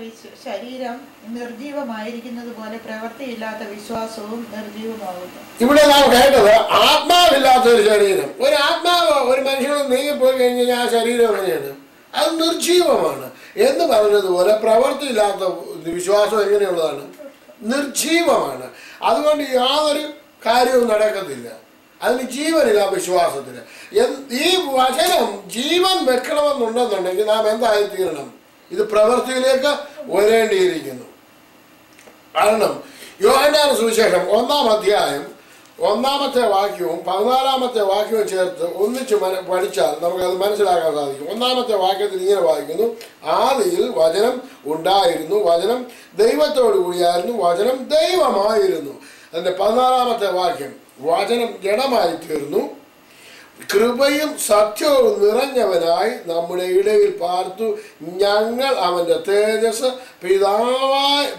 ശരീരം നിർജീവമായിരിക്കുന്നത് പോലെ പ്രവൃത്തിയില്ലാത്ത വിശ്വാസവും നിർജീവമാകുന്നു. ഇവിടെ നാം കേട്ടത് ആത്മാവില്ലാത്ത ഒരു ശരീരം. ഒരു ആത്മാവ് ഒരു മനുഷ്യന് നീങ്ങിപ്പോയി കഴിഞ്ഞാൽ ആ ശരീരം എങ്ങനെയാണ്? അത് നിർജീവമാണ് എന്ന് പറഞ്ഞതുപോലെ പ്രവൃത്തിയില്ലാത്ത വിശ്വാസം എങ്ങനെയുള്ളതാണ്? നിർജീവമാണ്. അതുകൊണ്ട് യാതൊരു കാര്യവും നടക്കത്തില്ല. അതിന് ജീവനില്ല വിശ്വാസത്തിന്. ഈ വചനം ജീവൻ വെക്കണമെന്നുണ്ടെന്നുണ്ടെങ്കിൽ നാം എന്തായിത്തീരണം? ഇത് പ്രവൃത്തിയിലേക്ക് വരേണ്ടിയിരിക്കുന്നു. കാരണം യോഹന്നാന്റെ സുവിശേഷം 1-ാം അധ്യായം 1-ാമത്തെ വാക്യവും 14-ാമത്തെ വാക്യവും ചേർത്ത് ഒന്നിച്ച് പഠിച്ചാൽ നമുക്കത് മനസ്സിലാക്കാൻ സാധിക്കും. 1-ാമത്തെ വാക്യത്തിൽ ഇങ്ങനെ വായിക്കുന്നു: ആദിയിൽ വചനം ഉണ്ടായിരുന്നു, വചനം ദൈവത്തോടു കൂടിയായിരുന്നു, വചനം ദൈവമായിരുന്നു. അതിന്റെ 14-ാമത്തെ വാക്യം: വചനം ജഡമായി തീർന്നു, കൃപയും സത്യവും നിറഞ്ഞവനായി നമ്മുടെ ഇടയിൽ പാർത്തു, ഞങ്ങൾ അവന്റെ തേജസ്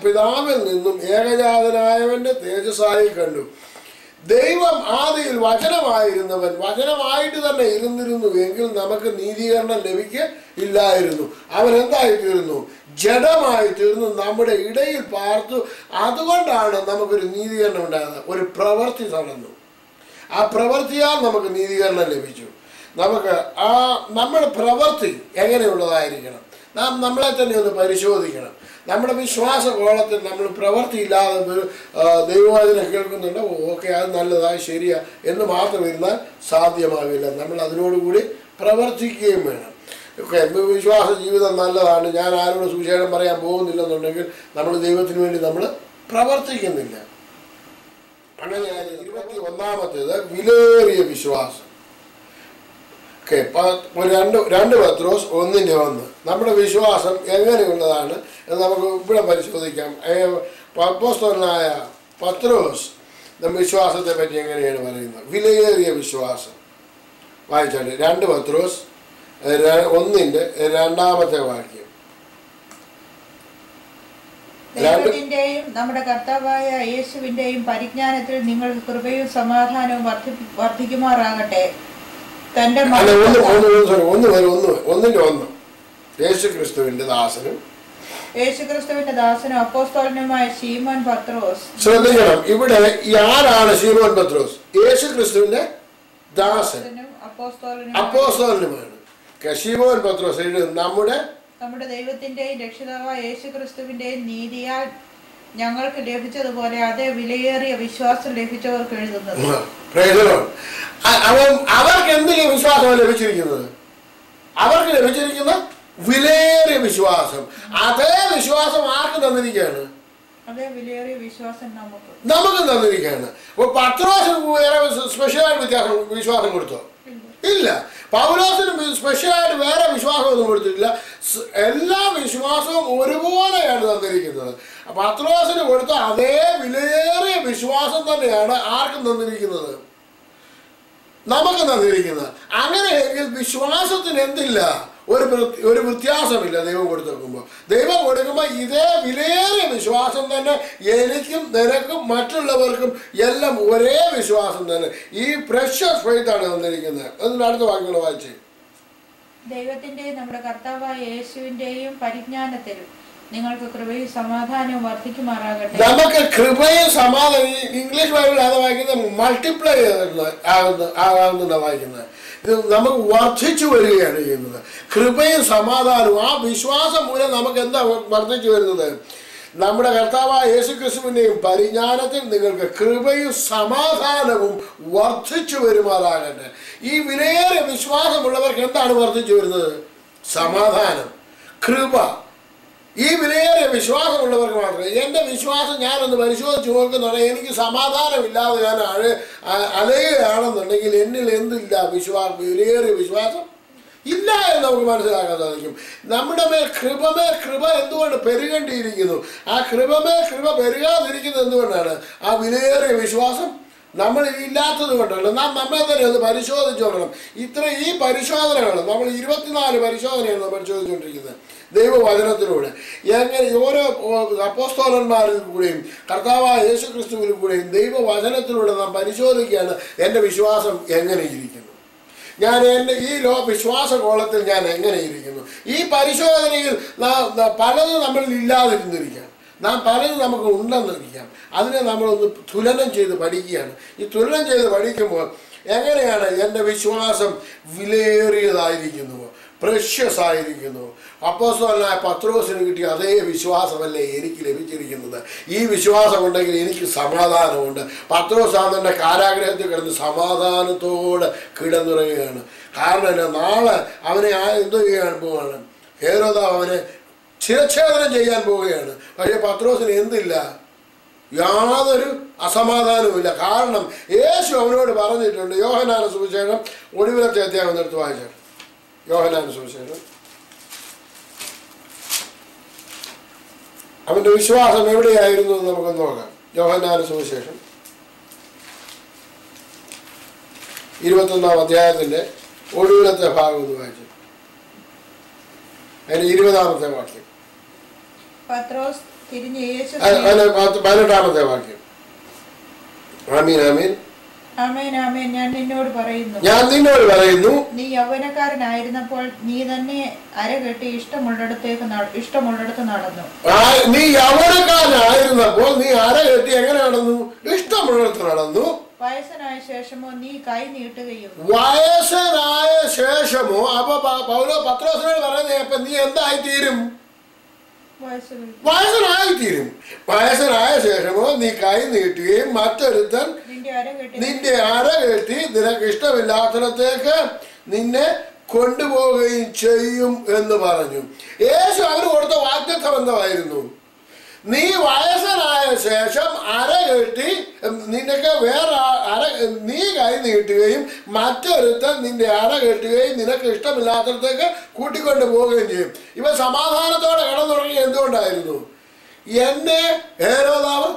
പിതാവിൽ നിന്നും ഏകജാതനായവന്റെ തേജസ്സായി കണ്ടു. ദൈവം ആദിയിൽ വചനമായിരുന്നവൻ വചനമായിട്ട് തന്നെ ഇരുന്നിരുന്നു എങ്കിൽ നമുക്ക് നീതീകരണം ലഭിക്കില്ലായിരുന്നു. അവൻ എന്തായി തീർന്നു? ജഡമായി തീർന്നു, നമ്മുടെ ഇടയിൽ പാർത്തു. അതുകൊണ്ടാണ് നമുക്കൊരു നീതീകരണം ഉണ്ടാകുന്നത്. ഒരു പ്രവൃത്തി നടന്നു. ആ പ്രവൃത്തിയാൽ നമുക്ക് നീതീകരണം ലഭിച്ചു. നമുക്ക് നമ്മുടെ പ്രവൃത്തി എങ്ങനെയുള്ളതായിരിക്കണം? നാം നമ്മളെ തന്നെ ഒന്ന് പരിശോധിക്കണം. നമ്മുടെ വിശ്വാസ കോളത്തിൽ നമ്മൾ പ്രവൃത്തിയില്ലാതെ ദൈവവചനം കേൾക്കുന്നുണ്ട്, ഓക്കെ അത് നല്ലതായി ശരിയാ എന്ന് മാത്രം ഇരുന്നാൽ സാധ്യമാകില്ല. നമ്മൾ അതിനോടുകൂടി പ്രവർത്തിക്കുകയും വേണം. വിശ്വാസ ജീവിതം നല്ലതാണ്, ഞാൻ ആരോട് സുവിശേഷം പറയാൻ പോകുന്നില്ലെന്നുണ്ടെങ്കിൽ നമ്മൾ ദൈവത്തിന് വേണ്ടി നമ്മൾ പ്രവർത്തിക്കുന്നില്ല. അങ്ങനെ 21-ാമത്തേത് വിലയേറിയ വിശ്വാസം. രണ്ട് പത്രോസ് 1:1. നമ്മുടെ വിശ്വാസം എങ്ങനെയുള്ളതാണ് എന്ന് നമുക്ക് ഇവിടെ പരിശോധിക്കാം. അപ്പോസ്തലനായ പത്രോസ് നമ്മുടെ വിശ്വാസത്തെ പറ്റി എങ്ങനെയാണ് പറയുന്നത്? വിലയേറിയ വിശ്വാസം വായിച്ചാൽ 2 പത്രോസ് 1:2 വാക്യം. ദൈവത്തിന്റെയും നമ്മുടെ കർത്താവായ യേശുവിന്റെയും പരിജ്ഞാനത്തിൽ നിങ്ങൾക്ക് കൃപയും സമാധാനവും വർദ്ധിക്കുമാറാകട്ടെ. തന്റെ 1:1 യേശുക്രിസ്തുവിന്റെ ദാസനും അപ്പോസ്തലനുമായ ശീമോൻ പത്രോസ്. ശ്രദ്ധിക്കണം, ഇവിടെ ആരാണ് ശീമോൻ പത്രോസ്? യേശുക്രിസ്തുവിന്റെ ദാസനും അപ്പോസ്തലനുമാണ്. ശീമോൻ പത്രോസ് നമ്മുടെ ദൈവത്തിന്റെയും രക്ഷിതാവായ യേശുക്രിസ്തുവിന്റെയും നീതിയാൽ ഞങ്ങൾക്ക് ലഭിച്ചതുപോലെ അതേ വിലയേറിയ വിശ്വാസം ലഭിച്ചവർക്ക് എഴുതുന്നത്. അവർക്ക് എന്തിനും വിശ്വാസമാണ് ലഭിച്ചിരിക്കുന്നത്? അവർക്ക് ലഭിച്ചിരിക്കുന്ന വിലയേറിയ വിശ്വാസം. അതേ വിശ്വാസം ആർക്ക് തന്നിരിക്കുകയാണ്? അതേ വിലയേറിയ വിശ്വാസം നമുക്ക് തന്നിരിക്കുകയാണ്. അപ്പൊ പത്രോസിന് വേറെ സ്പെഷ്യലായിട്ട് വിശ്വാസം കൊടുത്തോ? ഇല്ല. പൗലോസിന് സ്പെഷ്യലായിട്ട് വേറെ വിശ്വാസമൊന്നും കൊടുത്തിട്ടില്ല. എല്ലാ വിശ്വാസവും ഒരുപോലെയാണ് തന്നിരിക്കുന്നത്. പത്രോസിന് കൊടുത്ത അതേ വിലയേറിയ വിശ്വാസം തന്നെയാണ് ആർക്കും തന്നിരിക്കുന്നത്? നമുക്ക് തന്നിരിക്കുന്നത്. അങ്ങനെയെങ്കിൽ വിശ്വാസത്തിന് എന്തില്ല? ഒരു വ്യത്യാസമില്ല. ദൈവം കൊടുത്തേക്കുമ്പോൾ ദൈവം കൊടുക്കുമ്പോൾ ഇതേ വിലയേറിയ വിശ്വാസം തന്നെ എനിക്കും നിനക്കും മറ്റുള്ളവർക്കും എല്ലാം ഒരേ വിശ്വാസം തന്നെ. ഈ പ്രഷ്യസ് ഫെയ്ത്ത് ആണ് തന്നിരിക്കുന്നത്. അതിന് അടുത്ത വാക്യങ്ങൾ വായിച്ചേ. ദൈവത്തിന്റെയും നമ്മുടെ കർത്താവായ യേശുവിന്റെയും പരിജ്ഞാനത്തിലും നിങ്ങൾക്ക് കൃപയും സമാധാനവും വർദ്ധിക്കുമാറാകട്ടെ. നമുക്ക് കൃപയും സമാധാനം, ഇംഗ്ലീഷ് ബൈബിൾ അത് വായിക്കുന്നത് മൾട്ടിപ്ലൈ ആകുന്ന വായിക്കുന്നത്. ഇത് നമുക്ക് വർദ്ധിച്ചു വരികയാണ് ചെയ്യുന്നത്. കൃപയും സമാധാനവും ആ വിശ്വാസം മൂലം നമുക്ക് എന്താ വർദ്ധിച്ചു വരുന്നത്? നമ്മുടെ കർത്താവായ യേശുക്രിസ്തുവിന്റെയും പരിജ്ഞാനത്തിൽ നിങ്ങൾക്ക് കൃപയും സമാധാനവും വർദ്ധിച്ചു വരുമാറാകട്ടെ. ഈ വിലയേറിയ വിശ്വാസമുള്ളവർക്ക് എന്താണ് വർദ്ധിച്ചു വരുന്നത്? സമാധാനം, കൃപ. ഈ വിലയേറിയ വിശ്വാസമുള്ളവർക്ക് മാത്രമേ. എൻ്റെ വിശ്വാസം ഞാനൊന്ന് പരിശോധിച്ച് നോക്കുന്നുണ്ടെങ്കിൽ എനിക്ക് സമാധാനമില്ലാതെ ഞാൻ അലയുകയാണെന്നുണ്ടെങ്കിൽ എന്നിൽ എന്തില്ല? വിലയേറിയ വിശ്വാസം ഇല്ല എന്ന് നമുക്ക് മനസ്സിലാക്കാൻ സാധിക്കും. നമ്മുടെ മേൽ കൃപ എന്തുകൊണ്ട് പെരുകേണ്ടിയിരിക്കുന്നു? ആ കൃപ പെരുകാതിരിക്കുന്നത് എന്തുകൊണ്ടാണ്? ആ വിലയേറിയ വിശ്വാസം നമ്മൾ ഇല്ലാത്തത് കൊണ്ടല്ല. നാം നമ്മെ തന്നെ ഒന്ന് പരിശോധിച്ച് നോക്കണം. ഈ പരിശോധനകൾ നമ്മൾ 24 പരിശോധനയാണ് പരിശോധിച്ചുകൊണ്ടിരിക്കുന്നത് ദൈവവചനത്തിലൂടെ. എങ്ങനെ ഓരോ അപ്പോസ്തലന്മാരിൽ കൂടെയും കർത്താവായ യേശു ക്രിസ്തുവിൽ കൂടെയും ദൈവവചനത്തിലൂടെ നാം പരിശോധിക്കുകയാണ് എൻ്റെ വിശ്വാസം എങ്ങനെ ഇരിക്കുന്നു, ഞാൻ എൻ്റെ ഈ വിശ്വാസകോളത്തിൽ ഞാൻ എങ്ങനെ ഇരിക്കുന്നു. ഈ പരിശോധനയിൽ പലതും നമ്മളിൽ ഇല്ലാതിരുന്നിരിക്കാം, നാം പലതും നമുക്ക് ഉണ്ടെന്നിരിക്കാം. അതിനെ നമ്മളൊന്ന് തുലനം ചെയ്ത് പഠിക്കുകയാണ്. ഈ തുലനം ചെയ്ത് പഠിക്കുമ്പോൾ എങ്ങനെയാണ് എൻ്റെ വിശ്വാസം വിലയേറിയതായിരിക്കുന്നുവോ, പ്രഷ്യസ് ആയിരിക്കുന്നു. അപ്പോസ്തലനായ പത്രോസിന് കിട്ടിയ അതേ വിശ്വാസമല്ലേ എനിക്ക് ലഭിച്ചിരിക്കുന്നത്. ഈ വിശ്വാസം ഉണ്ടെങ്കിൽ എനിക്ക് സമാധാനമുണ്ട്. പത്രോസ് ആണെൻ്റെ കാരാഗ്രഹത്തിൽ കിടന്ന് സമാധാനത്തോടെ കിടന്നുറങ്ങുകയാണ്. കാരണം നാളെ അവനെ എന്ത് ചെയ്യാൻ പോവുകയാണ്? ഹേരോദാവ് അവനെ ശിരച്ഛേദനം ചെയ്യാൻ പോവുകയാണ്. പക്ഷേ പത്രോസിന് എന്തില്ല? യാതൊരു അസമാധാനവുമില്ല. കാരണം യേശു അവനോട് പറഞ്ഞിട്ടുണ്ട്. യോഹന്നാന്റെ സുവിശേഷം ഒടുവിലത്തെ അധ്യായം എടുത്ത് വായിച്ചാണ്. യോഹന്നാന്റെ സുവിശേഷം അവന്റെ വിശ്വാസം എവിടെയായിരുന്നു എന്ന് നമുക്ക് നോക്കാം. യോഹന്നാന്റെ സുവിശേഷം 21-ാം അധ്യായത്തിന്റെ ഒടുവിലത്തെ ഭാഗം ഒന്ന് വായിച്ചു. അതിന് 20-ാമത്തെ വാക്യം, 18-ാമത്തെ വാക്യം. ആമീൻ ആമീൻ ആമേൻ ആമേൻ. ഞാൻ നിന്നോട് പറയുന്നു, നീ യൗവനക്കാരനായിരുന്നപ്പോൾ നീ തന്നെ അരകെട്ടി ഇഷ്ടമുള്ളിടത്ത് നടന്നു. നീ യൗവനക്കാരനായിരുന്നപ്പോൾ നീ അരകെട്ടി എങ്ങനെ നടന്നു? ഇഷ്ടമുള്ളിടത്ത് നടന്നു. വയസ്സനായ ശേഷമോ നീ കൈ നീട്ടുകയും. വയസ്സനായ ശേഷമോ അപ്പൊ പത്രോസിനോട് പറയുന്നത് അപ്പൊ നീ എന്തായിത്തീരും? വയസ്സനായിത്തീരും. വയസ്സനായ ശേഷമോ നീ കൈ നീട്ടുകയും മറ്റൊരുത്തൻ നിന്റെ അരകെട്ടി നിനക്ക് ഇഷ്ടമില്ലാത്തിടത്തേക്ക് നിന്നെ കൊണ്ടുപോവുകയും ചെയ്യും എന്ന് പറഞ്ഞു. യേശു അവന് കൊടുത്ത വാഗ്ദത്തം എന്തായിരുന്നു? നീ വയസ്സനായ ശേഷം അരകെട്ടി നിനക്ക് നീ കൈ നീട്ടുകയും മറ്റൊരുത്തൻ നിന്റെ അരകെട്ടുകയും നിനക്ക് ഇഷ്ടമില്ലാത്തടത്തേക്ക് കൂട്ടിക്കൊണ്ടു പോവുകയും ചെയ്യും. ഇവ സമാധാനത്തോടെ കിടന്നുറങ്ങി എന്തുകൊണ്ടായിരുന്നു? എന്നെ ഹേരോദാവ്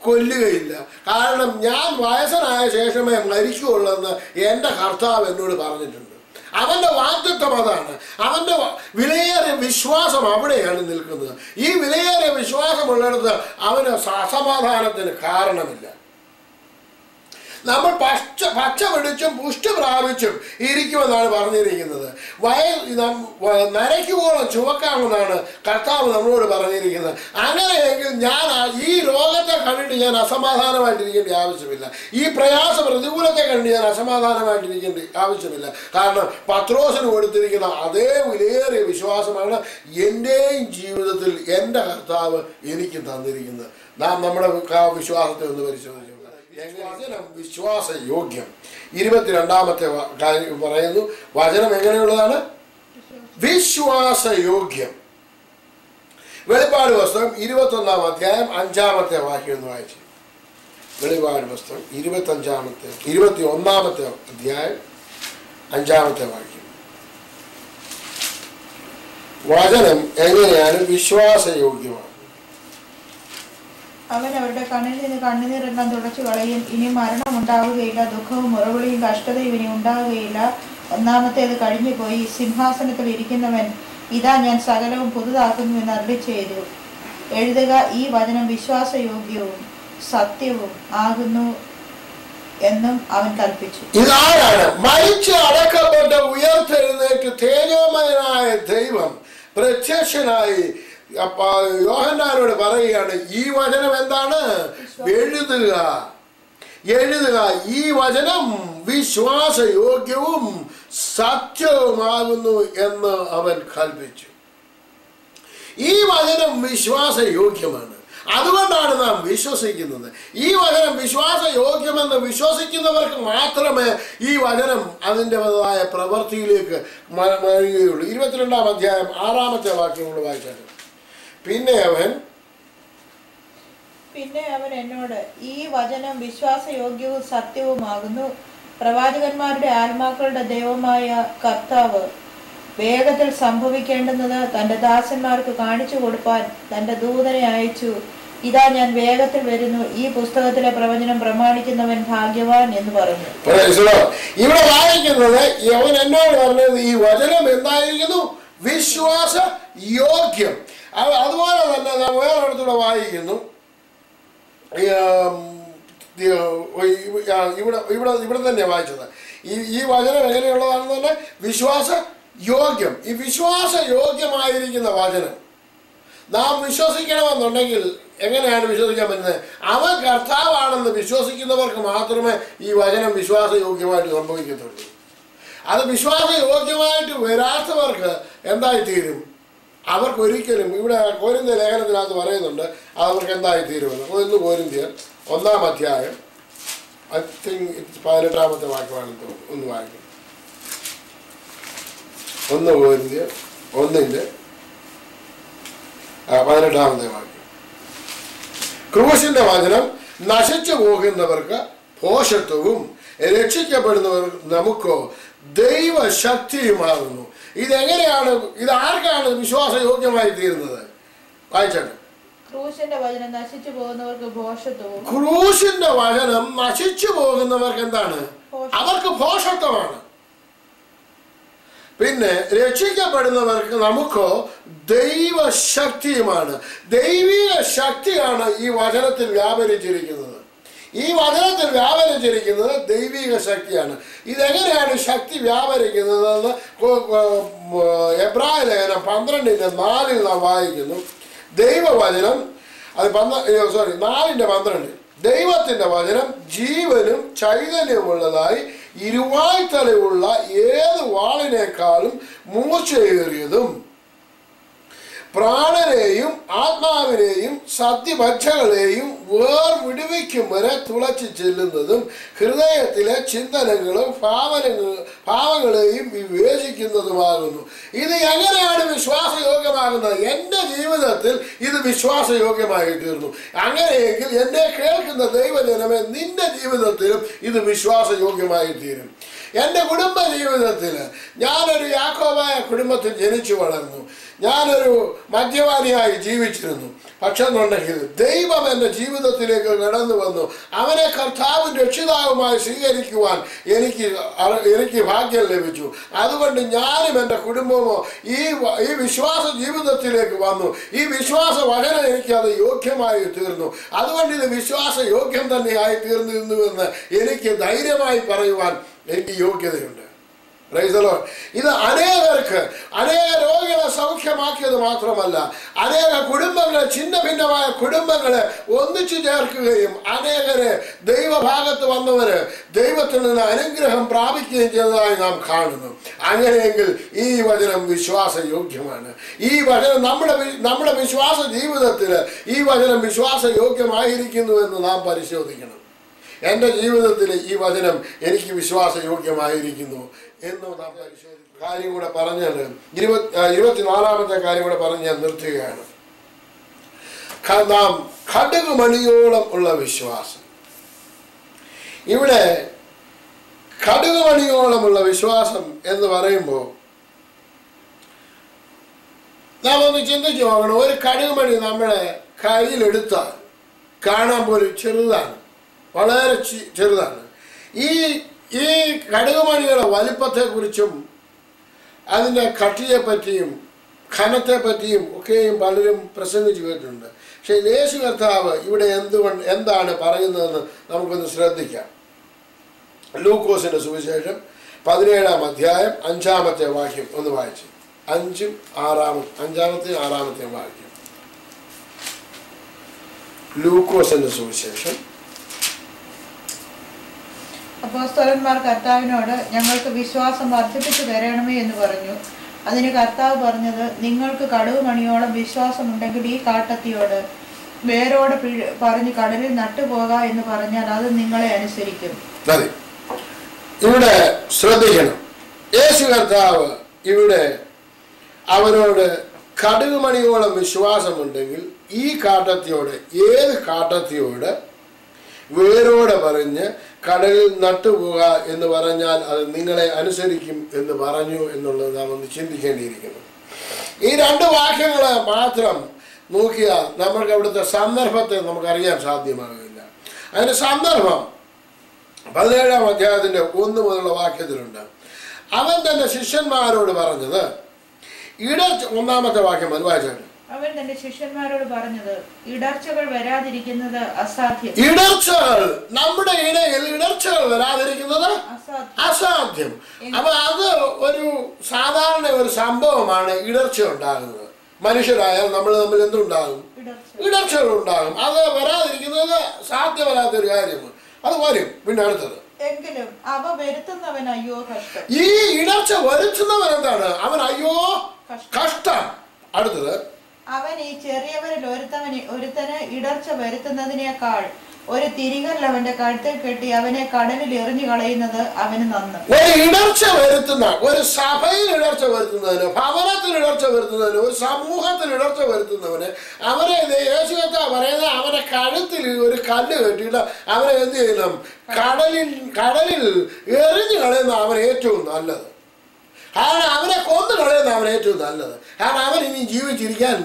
കൊല്ലുകയില്ല, കാരണം ഞാൻ വയസ്സനായ ശേഷമേ മരിക്കുകയുള്ളൂ എന്ന് എൻ്റെ കർത്താവ് എന്നോട് പറഞ്ഞിട്ടുണ്ട്. അവൻ്റെ വാഗ്ദത്തം അതാണ്. അവൻ്റെ വിലയേറിയ വിശ്വാസം അവിടെയാണ് നിൽക്കുന്നത്. ഈ വിലയേറിയ വിശ്വാസമുള്ളിടത്ത് അവന് അസമാധാനത്തിന് കാരണമില്ല. നമ്മൾ പച്ച പിടിച്ചും പുഷ്ടി പ്രാപിച്ചും ഇരിക്കുമെന്നാണ് പറഞ്ഞിരിക്കുന്നത്. നരയ്ക്കുവോളം ചുവക്കാമെന്നാണ് കർത്താവ് നമ്മളോട് പറഞ്ഞിരിക്കുന്നത്. അങ്ങനെയെങ്കിൽ ഞാൻ ഈ ലോകത്തെ കണ്ടിട്ട് ഞാൻ അസമാധാനമായിട്ടിരിക്കേണ്ട ആവശ്യമില്ല. ഈ പ്രയാസ പ്രതികൂലത്തെ കണ്ടിട്ട് ഞാൻ അസമാധാനമായിട്ടിരിക്കേണ്ട ആവശ്യമില്ല. കാരണം പത്രോസിന് കൊടുത്തിരിക്കുന്ന അതേ വിലയേറിയ വിശ്വാസമാണ് എൻ്റെയും ജീവിതത്തിൽ എൻ്റെ കർത്താവ് എനിക്ക് തന്നിരിക്കുന്നത്. നാം നമ്മുടെ വിശ്വാസത്തെ ഒന്ന് പരിശോധിച്ചു. വചനം വിശ്വാസയോഗ്യം. 22-ാമത്തെ കാര്യം പറയുന്നു. വചനം എങ്ങനെയുള്ളതാണ്? വിശ്വാസയോഗ്യം. വെളിപ്പാട് പുസ്തകം 21-ാം അധ്യായം 5-ാമത്തെ വാക്യം ഒന്ന് വായിച്ചു. വെളിപ്പാട് പുസ്തകം 21-ാമത്തെ അധ്യായം 5-ാമത്തെ വാക്യം. വചനം എങ്ങനെയാണ് വിശ്വാസയോഗ്യമാണ്? അവൻ അവരുടെ കണ്ണിൽ നിന്ന് കണ്ണുനീരെല്ലാം തുടച്ചു കളയും. ഇനി മരണം ഉണ്ടാവുകയില്ല, ദുഃഖവും മുറവിളിയും കഷ്ടതയും ഇനി ഉണ്ടാവുകയില്ല. ഒന്നാമത്തേത് കഴിഞ്ഞു പോയി. സിംഹാസനത്തിൽ ഇരിക്കുന്നവൻ ഇതാ ഞാൻ സകലവും പുതുതാക്കുന്നു എന്ന് അരുളിച്ചെയ്തു. എഴുതുക, ഈ വചനം വിശ്വാസയോഗ്യവും സത്യവും ആകുന്നു എന്നും അവൻ കൽപ്പിച്ചു. ഇതാരാണ്? മരിച്ച് അടക്കപ്പെട്ട ഉയർത്തെഴുന്നേറ്റ് തേജോമയനായ ദൈവം പ്രത്യക്ഷനായി യോഹന്നാനോട് പറയുകയാണ്, ഈ വചനം എന്താണ്? എഴുതുക. ഈ വചനം വിശ്വാസയോഗ്യവും സത്യവുമാകുന്നു എന്ന് അവൻ കൽപ്പിച്ചു. ഈ വചനം വിശ്വാസയോഗ്യമാണ്. അതുകൊണ്ടാണ് നാം വിശ്വസിക്കുന്നത്. ഈ വചനം വിശ്വാസയോഗ്യമെന്ന് വിശ്വസിക്കുന്നവർക്ക് മാത്രമേ ഈ വചനം അതിൻ്റെതായ പ്രവൃത്തിയിലേക്ക് വരികയുള്ളൂ. 22-ാം അധ്യായം 6-ാമത്തെ വാക്യം കൂടെ വായിച്ചാൽ, പിന്നെ അവൻ എന്നോട്, ഈ വചനം വിശ്വാസയോഗ്യവും സത്യവുമാകുന്നു. പ്രവാചകന്മാരുടെ ആത്മാക്കളുടെ ദൈവമായ കർത്താവ് വേഗത്തിൽ സംഭവിക്കേണ്ടുന്നത് തന്റെ ദാസന്മാർക്ക് കാണിച്ചു കൊടുപ്പാൻ തന്റെ ദൂതനെ അയച്ചു. ഇതാ ഞാൻ വേഗത്തിൽ വരുന്നു, ഈ പുസ്തകത്തിലെ പ്രവചനം പ്രമാണിക്കുന്നവൻ ഭാഗ്യവാൻ എന്ന് പറഞ്ഞു. ഇവിടെ വായിക്കുന്നത് അവൻ എന്നോട് പറഞ്ഞത് ഈ വചനം എന്തായിരിക്കുന്നു? വിശ്വാസ യോഗ്യം. അതുപോലെ തന്നെ നാം വേറൊരിടത്തൂടെ വായിക്കുന്നു, ഇവിടെ തന്നെ വായിച്ചത് ഈ വചനം എങ്ങനെയുള്ളതാണെന്ന് തന്നെ വിശ്വാസ യോഗ്യം. ഈ വിശ്വാസ യോഗ്യമായിരിക്കുന്ന വചനം നാം വിശ്വസിക്കണമെന്നുണ്ടെങ്കിൽ എങ്ങനെയാണ് വിശ്വസിക്കാൻ പറ്റുന്നത്? അവൻ കർത്താവാണെന്ന് വിശ്വസിക്കുന്നവർക്ക് മാത്രമേ ഈ വചനം വിശ്വാസയോഗ്യമായിട്ട് സംഭവിക്കത്തുള്ളൂ. അത് വിശ്വാസയോഗ്യമായിട്ട് വരാത്തവർക്ക് എന്തായിത്തീരും? അവർക്കൊരിക്കലും, ഇവിടെ കോരിന്ത്യ ലേഖനത്തിനകത്ത് പറയുന്നുണ്ട് അവർക്ക് എന്തായിത്തീരുമെന്ന്. 1 കോരിന്ത്യർ 1-ാം അധ്യായം, ഐ തിങ്ക് 18-ാമത്തെ വാക്യമാണെന്ന് തോന്നുന്നു. ഒന്ന് വായിക്കും. 1 കോരിന്ത്യർ 1-ന്റെ 18-ാമത്തെ വാക്യം. ക്രൂശിന്റെ വചനം നശിച്ചു പോകുന്നവർക്ക് ഭോഷത്വവും രക്ഷിക്കപ്പെടുന്നവർ നമുക്കോ ദൈവശക്തിയുമാകുന്നു. ഇതെങ്ങനെയാണ്, ഇതാർക്കാണ് വിശ്വാസയോഗ്യമായി തീരുന്നത്? വായിച്ചാണ്. ക്രൂശിന്റെ വചനം നശിച്ചു പോകുന്നവർക്ക് ഭോഷത്വവും. ക്രൂശിന്റെ വചനം നശിച്ചു പോകുന്നവർക്ക് എന്താണ്? അവർക്ക് ഭോഷത്വമാണ്. പിന്നെ രക്ഷിക്കപ്പെടുന്നവർക്ക് നമുക്കോ ദൈവശക്തിയുമാണ്. ദൈവിക ശക്തിയാണ് ഈ വചനത്തിൽ വ്യാപരിച്ചിരിക്കുന്നത്. ഈ വചനത്തിൽ വ്യാപരിച്ചിരിക്കുന്നത് ദൈവിക ശക്തിയാണ്. ഇതെങ്ങനെയാണ് ശക്തി വ്യാപരിക്കുന്നതെന്ന് എബ്രായ ലേഖനം 12:4 നാം വായിക്കുന്നു. ദൈവവചനം, അത് 4:12, ദൈവത്തിന്റെ വചനം ജീവനും ചൈതന്യമുള്ളതായി ഇരുവായ്ത്തലയുള്ള ഏത് വാളിനേക്കാളും മൂർച്ചയേറിയതും പ്രാണനെയും ആത്മാവിനെയും സത്യഭക്ഷകളെയും വേർവിടുവിക്കും വരെ തുളച്ചു ചെല്ലുന്നതും ഹൃദയത്തിലെ ചിന്തനങ്ങളും ഭാവങ്ങളെയും വിവേചിക്കുന്നതുമാകുന്നു. ഇത് എങ്ങനെയാണ് വിശ്വാസയോഗ്യമാകുന്നത്? എൻ്റെ ജീവിതത്തിൽ ഇത് വിശ്വാസയോഗ്യമായി തീർന്നു. അങ്ങനെയെങ്കിൽ എന്നെ കേൾക്കുന്ന ദൈവജനമേ, നിന്റെ ജീവിതത്തിലും ഇത് വിശ്വാസയോഗ്യമായി തീരും. എൻ്റെ കുടുംബ ജീവിതത്തിൽ ഞാനൊരു യാക്കോബായ കുടുംബത്തിൽ ജനിച്ചു വളർന്നു. ഞാനൊരു മദ്യപാനിയായി ജീവിച്ചിരുന്നു. പക്ഷെ എന്നുണ്ടെങ്കിൽ ദൈവം എൻ്റെ ജീവിതത്തിലേക്ക് കടന്നു വന്നു. അവനെ കർത്താവും രക്ഷിതാവുമായി സ്വീകരിക്കുവാൻ എനിക്ക് ഭാഗ്യം ലഭിച്ചു. അതുകൊണ്ട് ഞാനും എൻ്റെ കുടുംബമോ ഈ വിശ്വാസ ജീവിതത്തിലേക്ക് വന്നു. ഈ വിശ്വാസ വചനം എനിക്ക് അത് യോഗ്യമായി തീർന്നു. അതുകൊണ്ട് ഇത് വിശ്വാസ യോഗ്യം തന്നെയായി തീർന്നിരുന്നുവെന്ന് എനിക്ക് ധൈര്യമായി പറയുവാൻ എനിക്ക് യോഗ്യതയുണ്ട്. ഇത് അനേക രോഗികളെ സൗഖ്യമാക്കിയത് മാത്രമല്ല, അനേക കുടുംബങ്ങളെ, ഛിന്ന ഭിന്നമായ കുടുംബങ്ങളെ ഒന്നിച്ചു ചേർക്കുകയും അനേകരെ ദൈവഭാഗത്ത് വന്നവര് ദൈവത്തിൽ നിന്ന് അനുഗ്രഹം പ്രാപിക്കുകയും ചെയ്തതായി നാം കാണുന്നു. അങ്ങനെയെങ്കിൽ ഈ വചനം വിശ്വാസയോഗ്യമാണ്. ഈ വചനം നമ്മുടെ വിശ്വാസ ജീവിതത്തിൽ ഈ വചനം വിശ്വാസയോഗ്യമായിരിക്കുന്നുവെന്ന് നാം പരിശോധിക്കണം. എൻ്റെ ജീവിതത്തിൽ ഈ വചനം എനിക്ക് വിശ്വാസയോഗ്യമായിരിക്കുന്നു എന്ന് നാം പരിശോധിക്കും. കാര്യം കൂടെ പറഞ്ഞാൽ 24-ാമത്തെ കാര്യം കൂടെ പറഞ്ഞ് ഞാൻ നിർത്തുകയാണ്. നാം കടുകുമണിയോളം ഉള്ള വിശ്വാസം. ഇവിടെ കടുകുമണിയോളമുള്ള വിശ്വാസം എന്ന് പറയുമ്പോൾ നാം ഒന്ന് ചിന്തിച്ചു നോക്കണം. ഒരു കടുകുമണി നമ്മളെ കയ്യിലെടുത്താൽ കാണാൻ പോലും ചെറുതാണ്, വളരെ ചെറുതാണ്. ഈ കടുകുമണിയുടെ വലിപ്പത്തെക്കുറിച്ചും അതിൻ്റെ കട്ടിയെപ്പറ്റിയും ഘനത്തെപ്പറ്റിയും ഒക്കെയും പലരും പ്രസംഗിച്ചു കേട്ടിട്ടുണ്ട്. പക്ഷേ യേശു കർത്താവ് ഇവിടെ എന്താണ് പറയുന്നതെന്ന് നമുക്കൊന്ന് ശ്രദ്ധിക്കാം. ലൂക്കോസിൻ്റെ സുവിശേഷം 17-ാം അധ്യായം 5-ാമത്തെ വാക്യം ഒന്ന് വായിച്ചു. 5-ാമത്തെ 6-ാമത്തെ വാക്യം. ലൂക്കോസിൻ്റെ സുവിശേഷം. അപ്പോസ്തലന്മാർ കർത്താവിനോട് ഞങ്ങൾക്ക് വിശ്വാസം വർദ്ധിപ്പിച്ചു തരണമേ എന്ന് പറഞ്ഞു. അതിന് കർത്താവ് പറഞ്ഞത്, നിങ്ങൾക്ക് കടുകുമണിയോളം വിശ്വാസമുണ്ടെങ്കിൽ ഈ കാട്ടത്തിയോട് വേരോട് പറഞ്ഞ് കടലിൽ നട്ടുപോക എന്ന് പറഞ്ഞാൽ അത് നിങ്ങളെ അനുസരിക്കും. ഇവിടെ ശ്രദ്ധിക്കണം. യേശു കർത്താവ് ഇവിടെ അവരോട് കടുകുമണിയോളം വിശ്വാസമുണ്ടെങ്കിൽ ഈ കാട്ടത്തിയോട്, ഏത് കാട്ടത്തിയോട് വേരോടെ പറഞ്ഞ് കടലിൽ നട്ടുപോക എന്ന് പറഞ്ഞാൽ അത് നിങ്ങളെ അനുസരിക്കും എന്ന് പറഞ്ഞു എന്നുള്ളത് നാം ഒന്ന് ചിന്തിക്കേണ്ടിയിരിക്കുന്നു. ഈ 2 വാക്യങ്ങൾ മാത്രം നോക്കിയാൽ നമ്മൾക്ക് അവിടുത്തെ സന്ദർഭത്തെ നമുക്കറിയാൻ സാധ്യമാകില്ല. അതിൻ്റെ സന്ദർഭം 17-ാം അധ്യായത്തിൻ്റെ 1 മുതലുള്ള വാക്യത്തിലുണ്ട്. അവൻ തന്റെ ശിഷ്യന്മാരോട് പറഞ്ഞത് ഒന്നാമത്തെ വാക്യം അത് വായിച്ചാണ്. അവൻ തന്റെ ശിഷ്യന്മാരോട് പറഞ്ഞത്, ഇടർച്ചകൾ വരാതിരിക്കുന്നത് അസാധ്യം. ഇടർച്ചകൾ നമ്മുടെ ഇടയിൽ ഇടർച്ചകൾ വരാതിരിക്കുന്നത് അസാധ്യം. അപ്പൊ അത് ഒരു സാധാരണ ഒരു സംഭവമാണ്. ഇടർച്ച ഉണ്ടാകുന്നത് മനുഷ്യരായാൽ നമ്മൾ തമ്മിൽ എന്തുണ്ടാകും? ഇടർച്ചകൾ ഉണ്ടാകും. അത് വരാതിരിക്കുന്നത് സാധ്യമല്ലാത്തൊരു കാര്യമാണ്. അത് വരും. പിന്നെ അടുത്തത്, എങ്കിലും അവ വരുത്തുന്നവൻ അയ്യോ കഷ്ടം. ഈ ഇടർച്ച വരുത്തുന്നവൻ എന്താണ്? അവൻ അയ്യോ കഷ്ടം. അടുത്തത്, അവൻ ഈ ചെറിയവരിൽ ഒരുത്തന് ഇടർച്ച വരുത്തുന്നതിനേക്കാൾ ഒരു തിരികല്ല് അവന്റെ കഴുത്തിൽ കെട്ടി അവനെ കടലിൽ എറിഞ്ഞു കളയുന്നത് അവന് നന്ന്. ഒരു ഇടർച്ച വരുത്തുന്ന, ഒരു സഭയിൽ ഇടർച്ച വരുത്തുന്നതിന്, ഭവനത്തിൽ ഇടർച്ച വരുത്തുന്നതിന്, ഒരു സമൂഹത്തിൽ ഇടർച്ച വരുത്തുന്നവന് അവനെ യേശു പറയുന്നത് അവനെ കഴുത്തിൽ ഒരു കല്ല് കെട്ടിയിട്ട് അവനെ എന്ത് ചെയ്യണം? കടലിൽ എറിഞ്ഞു കളയുന്ന അവൻ ഏറ്റവും നല്ലത്. കാരണം അവനെ കൊന്നു കളയുന്ന അവൻ ഏറ്റവും നല്ലത്. കാരണം അവൻ ഇനി ജീവിച്ചിരിക്കാൻ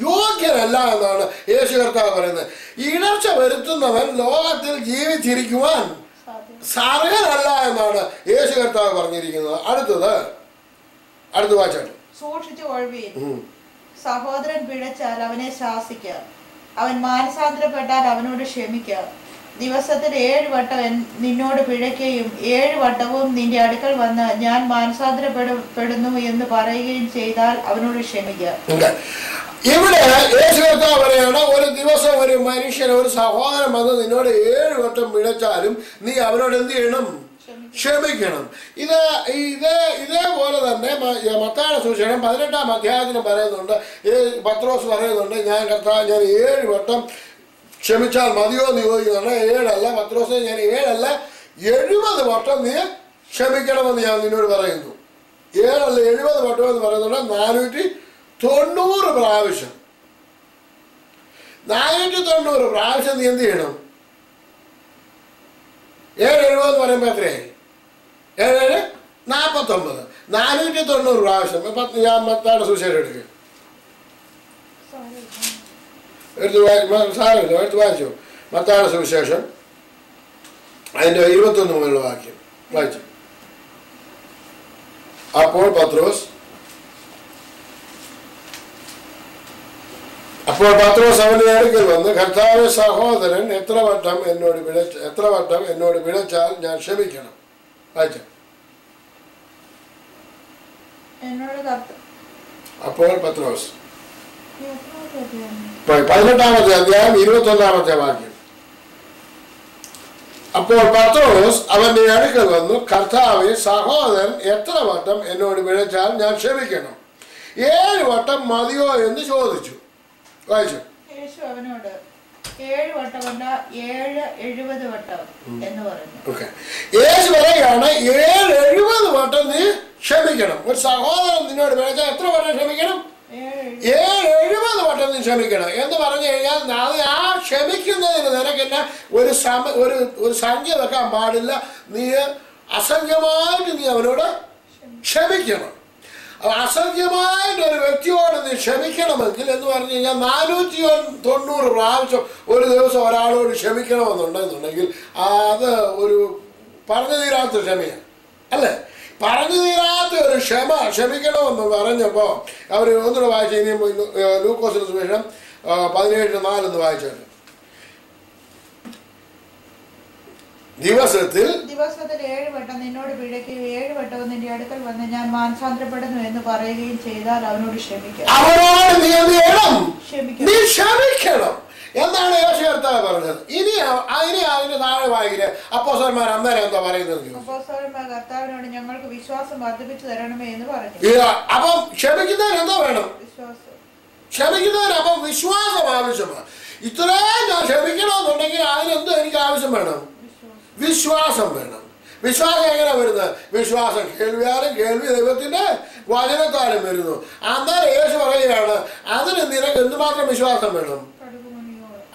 യോഗ്യനല്ല എന്നാണ് യേശു കർത്താവ് പറയുന്നത്. ഇടർച്ച വരുത്തുന്നവൻ ലോകത്തിൽ ജീവിച്ചിരിക്കുവാൻ സാർഹനല്ല എന്നാണ് യേശു കർത്താവ് പറഞ്ഞിരിക്കുന്നത്. അടുത്ത വായിച്ചാണ്. സൂക്ഷിച്ചു കൊള്ളുവീൻ. സഹോദരൻ പിഴച്ചാൽ അവനെ ശാസിക്കുക, അവൻ മാനസാന്തരപ്പെട്ടാൽ അവനോട് ക്ഷമിക്കുക. ദിവസത്തിൽ 7 വട്ടം നിന്നോട് പിഴയ്ക്കുകയും 7 വട്ടവും നിന്റെ അടുക്കൽ വന്ന് ഞാൻ മാനസാന്തരപ്പെടുന്നു എന്ന് പറയുകയും ചെയ്താൽ അവനോട് ക്ഷമിക്കുക. ഇവിടെ യേശു കർത്താവ് പറയാണ്, ഒരു ദിവസം ഒരു മനുഷ്യൻ, ഒരു സഹോദരൻ വന്ന് നിന്നോട് 7 വട്ടം പിഴച്ചാലും നീ അവനോട് എന്ത് ചെയ്യണം? ക്ഷമിക്കണം. ഇതേപോലെ തന്നെ മത്തായിയുടെ സുവിശേഷം 18-ാം അധ്യായത്തിന് പറയുന്നുണ്ട്. പത്രോസ് പറയുന്നുണ്ട്, ഞാൻ 7 വട്ടം ക്ഷമിച്ചാൽ മതിയോ എന്ന് ചോദിക്കുന്നുണ്ട്. 7 അല്ല പത്രോസ്, ഞാൻ 7 അല്ല 70 വട്ടം നീ ക്ഷമിക്കണമെന്ന് ഞാൻ നിന്നോട് പറയുന്നു. 7 അല്ല 70 വട്ടം എന്ന് പറയുന്നുണ്ട്. 490 പ്രാവശ്യം. 490 പ്രാവശ്യം നീ എന്ത് ചെയ്യണം? 770 എന്ന് പറയുമ്പോൾ എത്രയായി? 7 49. 490 പ്രാവശ്യം. ഞാൻ മത്തായിയുടെ സുവിശേഷം എടുക്കുക. എടുത്ത് വായിച്ചു. മത്തായിയുടെ സുവിശേഷം അതിൻ്റെ 21 മുതലുള്ള വാക്യം വായിച്ചു. അപ്പോൾ പത്രോസ് അവന്റെ അടുക്കൽ വന്ന്, കർത്താവേ, സഹോദരൻ എത്ര വട്ടം എന്നോട് പിഴച്ചാൽ ഞാൻ ക്ഷമിക്കണം? വായിച്ചു. അപ്പോൾ പത്രോസ് 18-ാമത്തെ അധ്യായം 21-ാമത്തെ വാക്യം. അപ്പോൾ പത്രോസ് അവന്റെ അടുക്കൽ വന്നു, കർത്താവേ, സഹോദരൻ എത്ര വട്ടം എന്നോട് പിഴച്ചാൽ ഞാൻ ക്ഷമിക്കണം? 7 വട്ടം മതിയോ എന്ന് ചോദിച്ചു. വായിച്ചു. യേശു അവനോട് 7 വട്ടമല്ല 70 വട്ടം എന്ന് പറഞ്ഞു. യേശു പറയുകയാണ്, 70 വട്ടം നീ ക്ഷമിക്കണം. ഒരു സഹോദരൻ നിന്നോട് പിഴച്ചാൽ എത്ര വട്ടം ക്ഷമിക്കണം? 70 വട്ടം നീ ക്ഷമിക്കണം എന്ന് പറഞ്ഞു കഴിഞ്ഞാൽ അത് ആ ക്ഷമിക്കുന്നതിന് നിനക്കെന്നെ ഒരു സംഖ്യ വെക്കാൻ പാടില്ല. നീ അസംഖ്യമായിട്ട് നീ അവനോട് ക്ഷമിക്കണം. അസംഖ്യമായിട്ട് ഒരു വ്യക്തിയോട് നീ ക്ഷമിക്കണമെങ്കിൽ എന്ന് പറഞ്ഞു കഴിഞ്ഞാൽ 490 പ്രാവശ്യം ഒരു ദിവസം ഒരാളോട് ക്ഷമിക്കണമെന്നുണ്ടെന്നുണ്ടെങ്കിൽ അത് ഒരു പറഞ്ഞു തീരാത്ത ക്ഷമയാണ്, അല്ലേ? പറഞ്ഞു തീരാത്ത ഒരു ക്ഷമിക്കണമെന്ന് പറഞ്ഞപ്പോൾ അവർ ഒന്നുകൂടെ വായിച്ചു. ഇനി ലൂക്കോസിന്റെ സുവിശേഷം 17:4 വായിച്ചാണ്. ദിവസത്തിൽ 7 വട്ടം നിന്നോട് പിഴയ്ക്കുകയും 7 വട്ടവും നിന്റെ അടുക്കൽ വന്ന് ഞാൻ മാനസാന്തരപ്പെടുന്നു എന്ന് പറയുകയും ചെയ്താൽ അവനോട് ക്ഷമിക്കണം. അവനോട് നീ എന്ത് ചെയ്യണം? നീ ക്ഷമിക്കണം എന്നാണ് യേശു കർത്താവ് പറഞ്ഞത്. ഇനി അതിന്റെ താഴെ വായിക്കില്ലേ അപ്പോസ്തലന്മാർ അന്നേരം എന്താ പറയുന്നത്? അപ്പോസ്തലന്മാർ കർത്താവിനോട് ഞങ്ങൾക്ക് വിശ്വാസം വർദ്ധിപ്പിച്ചു തരണമേ എന്ന് പറഞ്ഞു. അപ്പം ക്ഷമിക്കുന്നതിന് എന്താ വേണം? ക്ഷമിക്കുന്നതിന് അപ്പം വിശ്വാസം ആവശ്യമാണ്. ഇത്രയും ഞാൻ ക്ഷമിക്കണമെന്നുണ്ടെങ്കിൽ അതിനെന്തോ എനിക്ക് ആവശ്യം വേണം? വിശ്വാസം വേണം. വിശ്വാസം എങ്ങനെ വരുന്നത്? വിശ്വാസം കേൾവിയാലും കേൾവി ദൈവത്തിന്റെ വചനത്താലും വരുന്നു. അന്നേരം യേശു പറയുകയാണ്, അതിന് നിനക്ക് എന്തുമാത്രം വിശ്വാസം വേണം?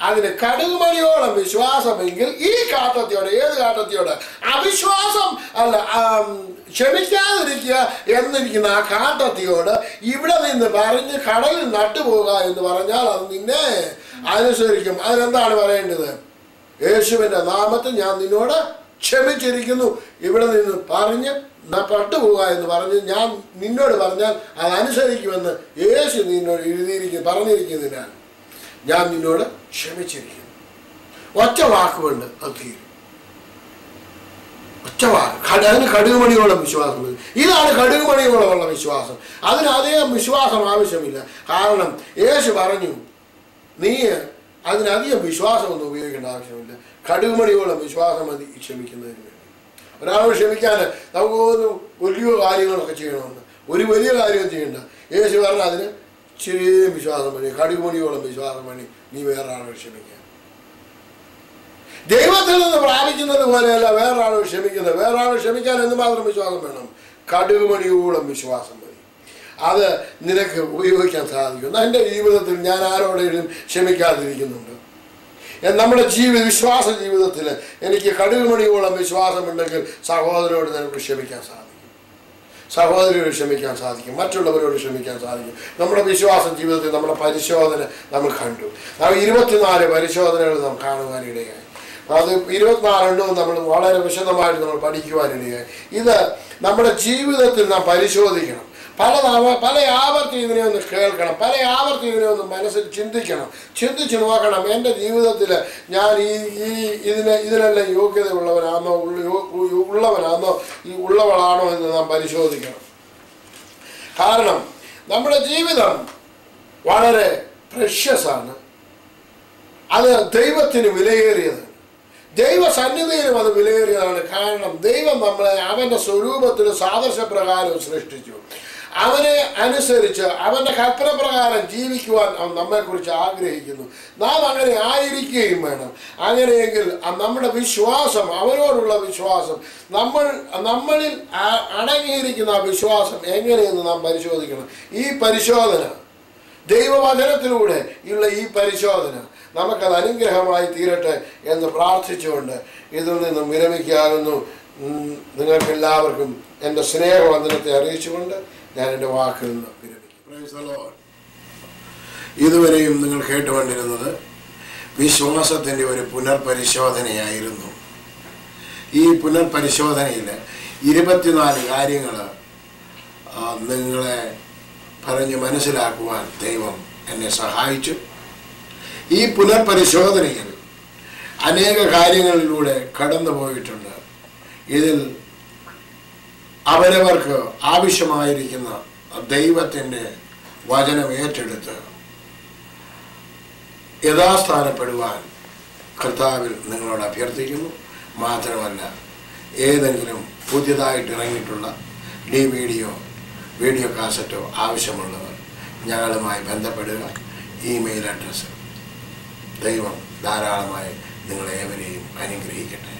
അതിന് കടുകുമണിയോളം വിശ്വാസമെങ്കിൽ ഈ കാട്ടത്തിയോട്, ഏത് കാട്ടത്തിയോട്? അവിശ്വാസം അല്ല, ക്ഷമിക്കാതിരിക്കുക എന്നിരിക്കുന്ന ആ കാട്ടത്തിയോട് ഇവിടെ നിന്ന് പറഞ്ഞ് കടലിൽ നട്ടുപോകുക എന്ന് പറഞ്ഞാൽ അത് നിന്നെ അനുസരിക്കും. അതിനെന്താണ് പറയേണ്ടത്? യേശുവിൻ്റെ നാമത്തിൽ ഞാൻ നിന്നോട് ക്ഷമിച്ചിരിക്കുന്നു. ഇവിടെ നിന്ന് പറഞ്ഞ് പട്ടുപോകുക എന്ന് പറഞ്ഞ് ഞാൻ നിന്നോട് പറഞ്ഞാൽ അതനുസരിക്കുമെന്ന് യേശു നിന്നോട് പറഞ്ഞിരിക്കുന്നതിനാൽ ഞാൻ നിന്നോട് ക്ഷമിച്ചിരിക്കുന്നു. ഒറ്റ വാക്കുകൊണ്ട് അത് തീരും. ഒറ്റ വാക്ക്. അതിന് കടുകുമണിയോളം വിശ്വാസം. ഇതാണ് കടുകുമണിയോളമുള്ള വിശ്വാസം. അതിന് അധികം വിശ്വാസം ആവശ്യമില്ല. കാരണം യേശു പറഞ്ഞു, നീ അതിനധികം വിശ്വാസമൊന്നും ഉപയോഗിക്കേണ്ട ആവശ്യമില്ല. കടുകുമണിയോളം വിശ്വാസം മതി ക്ഷമിക്കുന്നതിന് വേണ്ടി. ഒരാളോട് ക്ഷമിക്കാൻ നമുക്ക് വലിയ കാര്യങ്ങളൊക്കെ ചെയ്യണമെന്ന്, ഒരു വലിയ കാര്യം ചെയ്യണ്ട. യേശു പറഞ്ഞാൽ അതിന് ചെറിയ വിശ്വാസം മതി, കടുകുമണിയോളം വിശ്വാസം മതി നീ വേറൊരാളോട് ക്ഷമിക്കാൻ. ദൈവത്തിൽ നിന്ന് പ്രാപിക്കുന്നത് പോലെയല്ല വേറൊരാളോട് ക്ഷമിക്കുന്നത്. വേറൊരാളോട് ക്ഷമിക്കാൻ എന്തുമാത്രം വിശ്വാസം വേണം? കടുകുമണിയോളം വിശ്വാസം മതി. അത് നിനക്ക് ഉപയോഗിക്കാൻ സാധിക്കും. എൻ്റെ ജീവിതത്തിൽ ഞാൻ ആരോടെങ്കിലും ക്ഷമിക്കാതിരിക്കുന്നുണ്ട്. നമ്മുടെ വിശ്വാസ ജീവിതത്തിൽ എനിക്ക് കടുകുമണിയോളം വിശ്വാസമുണ്ടെങ്കിൽ സഹോദരനോട് നിനക്ക് ക്ഷമിക്കാൻ സാധിക്കും, സഹോദരിയോട് ക്ഷമിക്കാൻ സാധിക്കും, മറ്റുള്ളവരോട് ക്ഷമിക്കാൻ സാധിക്കും. നമ്മുടെ വിശ്വാസ ജീവിതത്തിൽ നമ്മുടെ പരിശോധന നമ്മൾ കണ്ടു. 24 പരിശോധനകൾ നാം കാണുവാനിടയായി. അത് 24 നമ്മൾ വളരെ വിശദമായിട്ട് നമ്മൾ പഠിക്കുവാനിടയായി. ഇത് നമ്മുടെ ജീവിതത്തിൽ നാം പരിശോധിക്കണം. പല ആവർത്തി ഇതിനെ ഒന്ന് കേൾക്കണം, പല ആവർത്തി ഇതിനെ ഒന്ന് മനസ്സിൽ ചിന്തിക്കണം, ചിന്തിച്ച് നോക്കണം. എൻ്റെ ജീവിതത്തിൽ ഞാൻ ഇതിനെല്ലാം യോഗ്യത ഉള്ളവനാണോ ഉള്ളവളാണോ എന്ന് നാം പരിശോധിക്കണം. കാരണം നമ്മുടെ ജീവിതം വളരെ പ്രഷ്യസാണ്. അത് ദൈവത്തിന് വിലയേറിയതാണ്. ദൈവസന്നിധിയിലും അത് വിലയേറിയതാണ്. കാരണം ദൈവം നമ്മളെ അവൻ്റെ സ്വരൂപത്തിലും സാദൃശ്യപ്രകാരവും സൃഷ്ടിച്ചു. അവനെ അനുസരിച്ച് അവൻ്റെ കൽപ്പന പ്രകാരം ജീവിക്കുവാൻ അവൻ നമ്മെക്കുറിച്ച് ആഗ്രഹിക്കുന്നു. നാം അങ്ങനെ ആയിരിക്കുകയും വേണം. അങ്ങനെയെങ്കിൽ നമ്മുടെ വിശ്വാസം, അവനോടുള്ള വിശ്വാസം, നമ്മളിൽ അടങ്ങിയിരിക്കുന്ന ആ വിശ്വാസം എങ്ങനെയെന്ന് നാം പരിശോധിക്കണം. ഈ പരിശോധന, ദൈവവചനത്തിലൂടെ ഉള്ള ഈ പരിശോധന നമുക്കത് അനുഗ്രഹമായി തീരട്ടെ എന്ന് പ്രാർത്ഥിച്ചുകൊണ്ട് ഇതിൽ നിന്നും വിരമിക്കാകുന്നു. നിങ്ങൾക്കെല്ലാവർക്കും എൻ്റെ സ്നേഹവന്ദനത്തെ അറിയിച്ചുകൊണ്ട് ഞാൻ എൻ്റെ വാക്കിൽ നിന്ന് വിരമിക്കും. ഇതുവരെയും നിങ്ങൾ കേട്ടുകൊണ്ടിരുന്നത് വിശ്വാസത്തിൻ്റെ ഒരു പുനർപരിശോധനയായിരുന്നു. ഈ പുനർപരിശോധനയിൽ 24 കാര്യങ്ങൾ നിങ്ങളെ പറഞ്ഞ് മനസ്സിലാക്കുവാൻ ദൈവം എന്നെ സഹായിച്ചു. ഈ പുനർപരിശോധനയിൽ അനേക കാര്യങ്ങളിലൂടെ കടന്നു പോയിട്ടുണ്ട്. ഇതിൽ അവരവർക്ക് ആവശ്യമായിരിക്കുന്ന ദൈവത്തിൻ്റെ വചനം ഏറ്റെടുത്ത് യഥാസ്ഥാനപ്പെടുവാൻ കർത്താവിൽ നിങ്ങളോട് അഭ്യർത്ഥിക്കുന്നു. മാത്രമല്ല, ഏതെങ്കിലും പുതിയതായിട്ട് ഇറങ്ങിയിട്ടുള്ള വീഡിയോ കാസറ്റോ ആവശ്യമുള്ളവർ ഞങ്ങളുമായി ബന്ധപ്പെടുക. Email address. ദൈവം ധാരാളമായി നിങ്ങളേവരെയും അനുഗ്രഹിക്കട്ടെ.